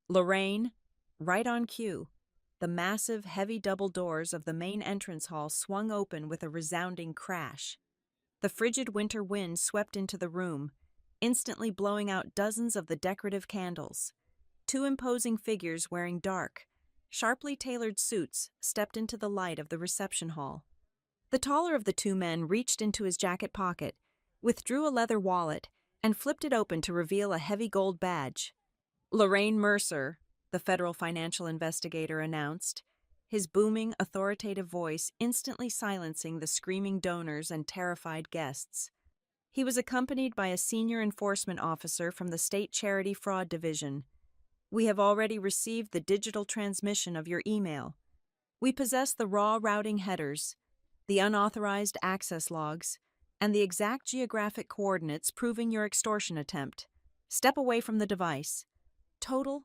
Lorraine, right on cue, the massive, heavy double doors of the main entrance hall swung open with a resounding crash. The frigid winter wind swept into the room, instantly blowing out dozens of the decorative candles. Two imposing figures wearing dark, sharply tailored suits stepped into the light of the reception hall. The taller of the two men reached into his jacket pocket, withdrew a leather wallet, and flipped it open to reveal a heavy gold badge. "Lorraine Mercer," the federal financial investigator announced, his booming, authoritative voice instantly silencing the screaming donors and terrified guests. He was accompanied by a senior enforcement officer from the State Charity Fraud Division. "We have already received the digital transmission of your email. We possess the raw routing headers, the unauthorized access logs, and the exact geographic coordinates proving your extortion attempt. Step away from the device." Total,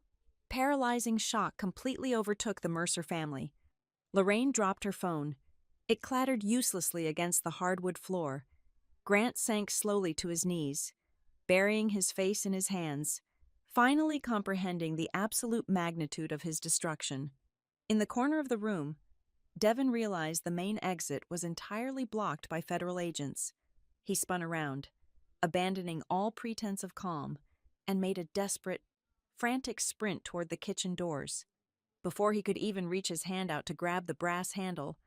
paralyzing shock completely overtook the Mercer family. Lorraine dropped her phone. It clattered uselessly against the hardwood floor. Grant sank slowly to his knees, burying his face in his hands, finally comprehending the absolute magnitude of his destruction. In the corner of the room, Devon realized the main exit was entirely blocked by federal agents. He spun around, abandoning all pretense of calm, and made a desperate, frantic sprint toward the kitchen doors. Before he could even reach his hand out to grab the brass handle,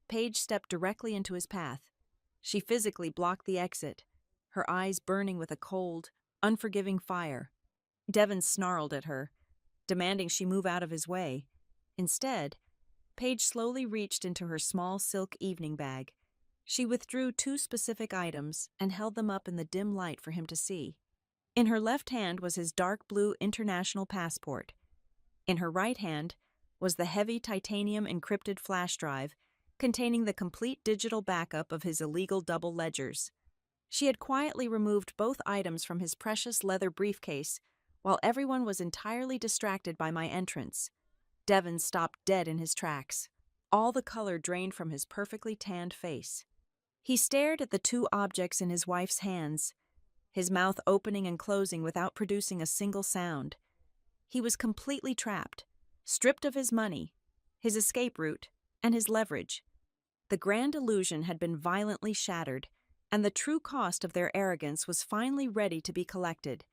Paige stepped directly into his path. She physically blocked the exit, her eyes burning with a cold, unforgiving fire. Devon snarled at her, demanding she move out of his way. Instead, Paige slowly reached into her small silk evening bag. She withdrew 2 specific items and held them up in the dim light for him to see. In her left hand was his dark blue international passport. In her right hand was the heavy titanium encrypted flash drive containing the complete digital backup of his illegal double ledgers. She had quietly removed both items from his precious leather briefcase while everyone was entirely distracted by my entrance. Devon stopped dead in his tracks, all the color drained from his perfectly tanned face. He stared at the 2 objects in his wife's hands, his mouth opening and closing without producing a single sound. He was completely trapped. stripped of his money, his escape route, and his leverage. The grand illusion had been violently shattered, and the true cost of their arrogance was finally ready to be collected.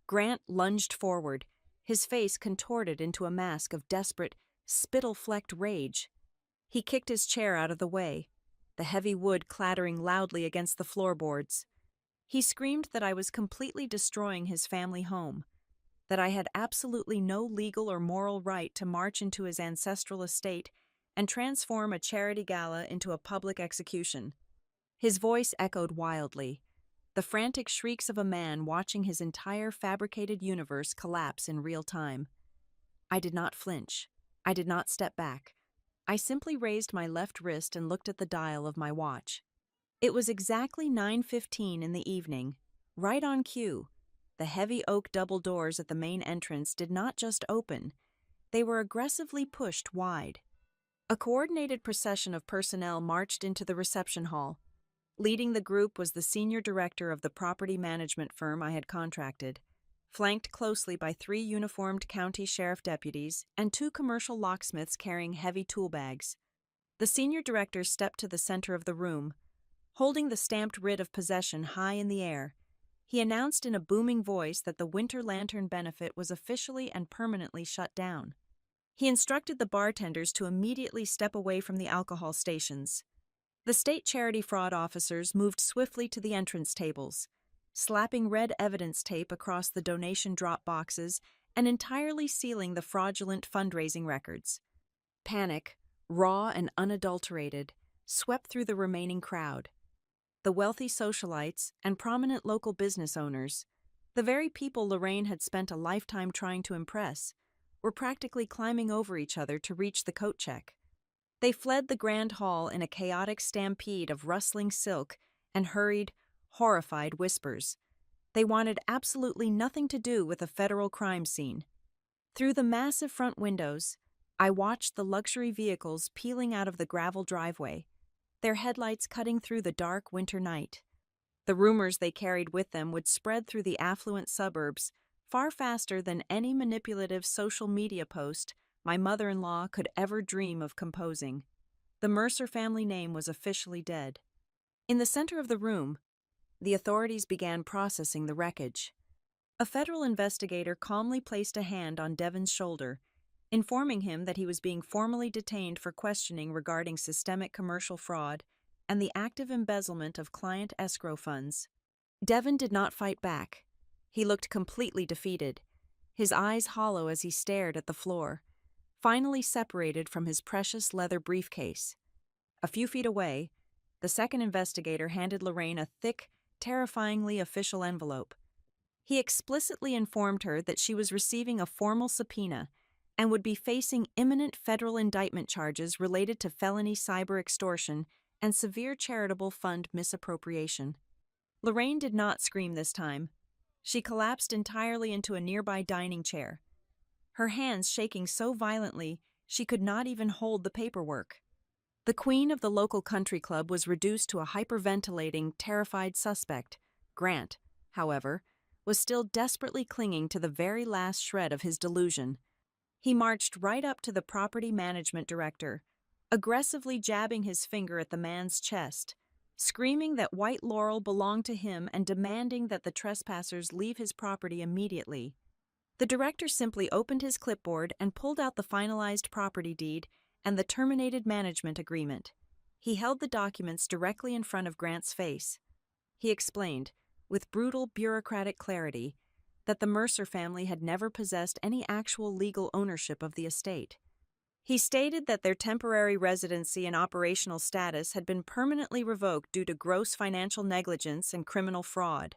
Grant lunged forward, his face contorted into a mask of desperate, spittle-flecked rage. He kicked his chair out of the way, the heavy wood clattering loudly against the floorboards. He screamed that I was completely destroying his family home, that I had absolutely no legal or moral right to march into his ancestral estate and transform a charity gala into a public execution. His voice echoed wildly, the frantic shrieks of a man watching his entire fabricated universe collapse in real time. I did not flinch. I did not step back. I simply raised my left wrist and looked at the dial of my watch. It was exactly 9:15 in the evening, right on cue. The heavy oak double doors at the main entrance did not just open, they were aggressively pushed wide. A coordinated procession of personnel marched into the reception hall. Leading the group was the senior director of the property management firm I had contracted, flanked closely by 3 uniformed county sheriff deputies and 2 commercial locksmiths carrying heavy tool bags. The senior director stepped to the center of the room. Holding the stamped writ of possession high in the air, he announced in a booming voice that the Winter Lantern benefit was officially and permanently shut down. He instructed the bartenders to immediately step away from the alcohol stations. The state charity fraud officers moved swiftly to the entrance tables, slapping red evidence tape across the donation drop boxes and entirely sealing the fraudulent fundraising records. Panic, raw and unadulterated, swept through the remaining crowd. The wealthy socialites and prominent local business owners, the very people Lorraine had spent a lifetime trying to impress, were practically climbing over each other to reach the coat check. They fled the grand hall in a chaotic stampede of rustling silk and hurried, horrified whispers. They wanted absolutely nothing to do with a federal crime scene. Through the massive front windows, I watched the luxury vehicles peeling out of the gravel driveway, their headlights cutting through the dark winter night. The rumors they carried with them would spread through the affluent suburbs far faster than any manipulative social media post my mother-in-law could ever dream of composing. The Mercer family name was officially dead. In the center of the room, the authorities began processing the wreckage. A federal investigator calmly placed a hand on Devon's shoulder, informing him that he was being formally detained for questioning regarding systemic commercial fraud and the active embezzlement of client escrow funds. Devon did not fight back. He looked completely defeated, his eyes hollow as he stared at the floor, finally separated from his precious leather briefcase. A few feet away, the second investigator handed Lorraine a thick, terrifyingly official envelope. He explicitly informed her that she was receiving a formal subpoena and would be facing imminent federal indictment charges related to felony cyber extortion and severe charitable fund misappropriation. Lorraine did not scream this time. She collapsed entirely into a nearby dining chair, her hands shaking so violently she could not even hold the paperwork. The queen of the local country club was reduced to a hyperventilating, terrified suspect. Grant, however, was still desperately clinging to the very last shred of his delusion. He marched right up to the property management director, aggressively jabbing his finger at the man's chest, screaming that White Laurel belonged to him and demanding that the trespassers leave his property immediately. The director simply opened his clipboard and pulled out the finalized property deed and the terminated management agreement. He held the documents directly in front of Grant's face. He explained, with brutal bureaucratic clarity, that the Mercer family had never possessed any actual legal ownership of the estate. He stated that their temporary residency and operational status had been permanently revoked due to gross financial negligence and criminal fraud.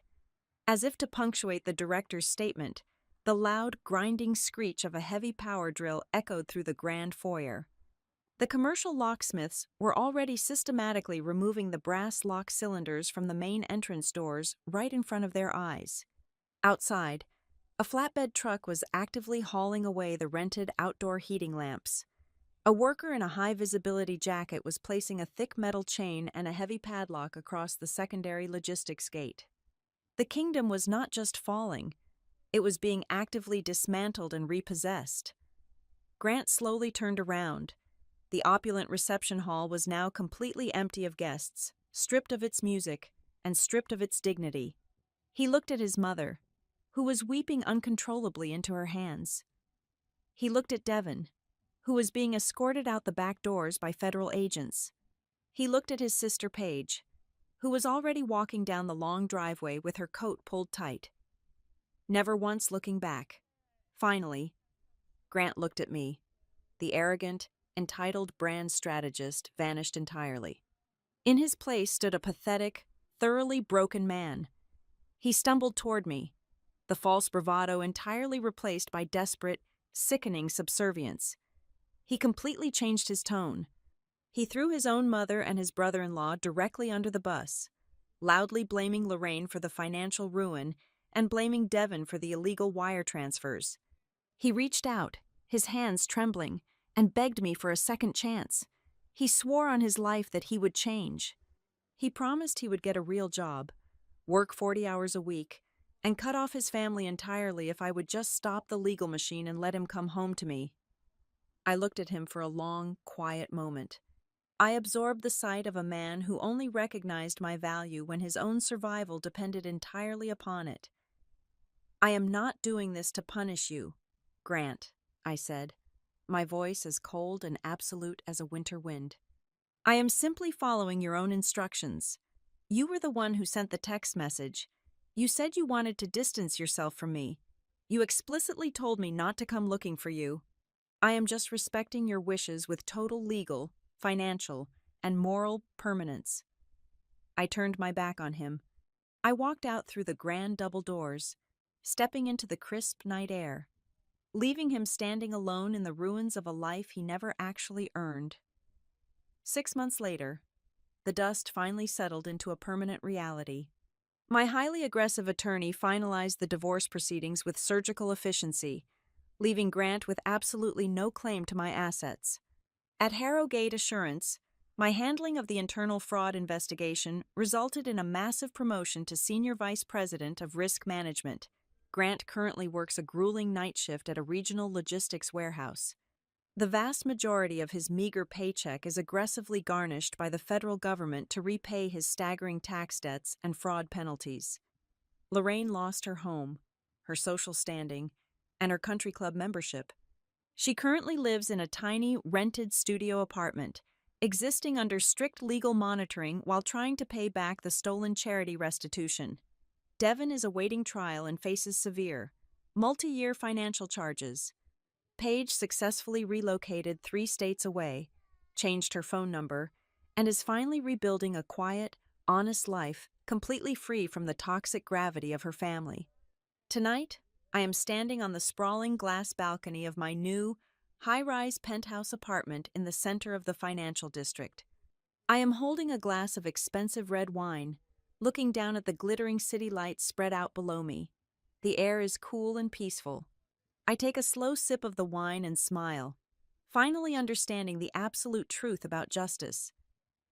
As if to punctuate the director's statement, the loud, grinding screech of a heavy power drill echoed through the grand foyer. The commercial locksmiths were already systematically removing the brass lock cylinders from the main entrance doors right in front of their eyes. Outside, a flatbed truck was actively hauling away the rented outdoor heating lamps. A worker in a high-visibility jacket was placing a thick metal chain and a heavy padlock across the secondary logistics gate. The kingdom was not just falling, it was being actively dismantled and repossessed. Grant slowly turned around. The opulent reception hall was now completely empty of guests, stripped of its music, and stripped of its dignity. He looked at his mother, who was weeping uncontrollably into her hands. He looked at Devon, who was being escorted out the back doors by federal agents. He looked at his sister Paige, who was already walking down the long driveway with her coat pulled tight, never once looking back. Finally, Grant looked at me. The arrogant, entitled brand strategist vanished entirely. In his place stood a pathetic, thoroughly broken man. He stumbled toward me, the false bravado entirely replaced by desperate, sickening subservience. He completely changed his tone. He threw his own mother and his brother-in-law directly under the bus, loudly blaming Lorraine for the financial ruin and blaming Devon for the illegal wire transfers. He reached out, his hands trembling, and begged me for a second chance. He swore on his life that he would change. He promised he would get a real job, work 40 hours a week, and cut off his family entirely if I would just stop the legal machine and let him come home to me. I looked at him for a long, quiet moment. I absorbed the sight of a man who only recognized my value when his own survival depended entirely upon it. "I am not doing this to punish you, Grant," I said, my voice as cold and absolute as a winter wind. "I am simply following your own instructions. You were the one who sent the text message. You said you wanted to distance yourself from me. You explicitly told me not to come looking for you. I am just respecting your wishes with total legal, financial, and moral permanence." I turned my back on him. I walked out through the grand double doors, stepping into the crisp night air, leaving him standing alone in the ruins of a life he never actually earned. 6 months later, the dust finally settled into a permanent reality. My highly aggressive attorney finalized the divorce proceedings with surgical efficiency, leaving Grant with absolutely no claim to my assets. At Harrogate Assurance, my handling of the internal fraud investigation resulted in a massive promotion to Senior Vice President of Risk Management. Grant currently works a grueling night shift at a regional logistics warehouse. The vast majority of his meager paycheck is aggressively garnished by the federal government to repay his staggering tax debts and fraud penalties. Lorraine lost her home, her social standing, and her country club membership. She currently lives in a tiny, rented studio apartment, existing under strict legal monitoring while trying to pay back the stolen charity restitution. Devon is awaiting trial and faces severe, multi-year financial charges. Paige successfully relocated 3 states away, changed her phone number, and is finally rebuilding a quiet, honest life completely free from the toxic gravity of her family. Tonight, I am standing on the sprawling glass balcony of my new, high-rise penthouse apartment in the center of the financial district. I am holding a glass of expensive red wine, looking down at the glittering city lights spread out below me. The air is cool and peaceful. I take a slow sip of the wine and smile, finally understanding the absolute truth about justice.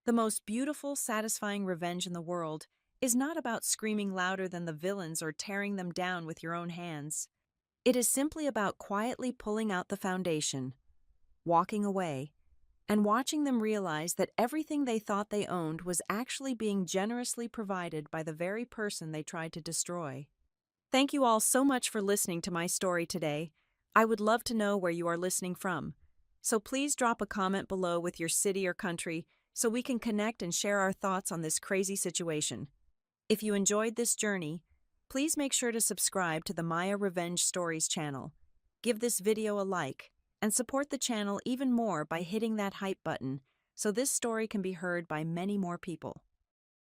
The most beautiful, satisfying revenge in the world is not about screaming louder than the villains or tearing them down with your own hands. It is simply about quietly pulling out the foundation, walking away, and watching them realize that everything they thought they owned was actually being generously provided by the very person they tried to destroy. Thank you all so much for listening to my story today. I would love to know where you are listening from. So please drop a comment below with your city or country so we can connect and share our thoughts on this crazy situation. If you enjoyed this journey, please make sure to subscribe to the Maya Revenge Stories channel. Give this video a like and support the channel even more by hitting that hype button so this story can be heard by many more people.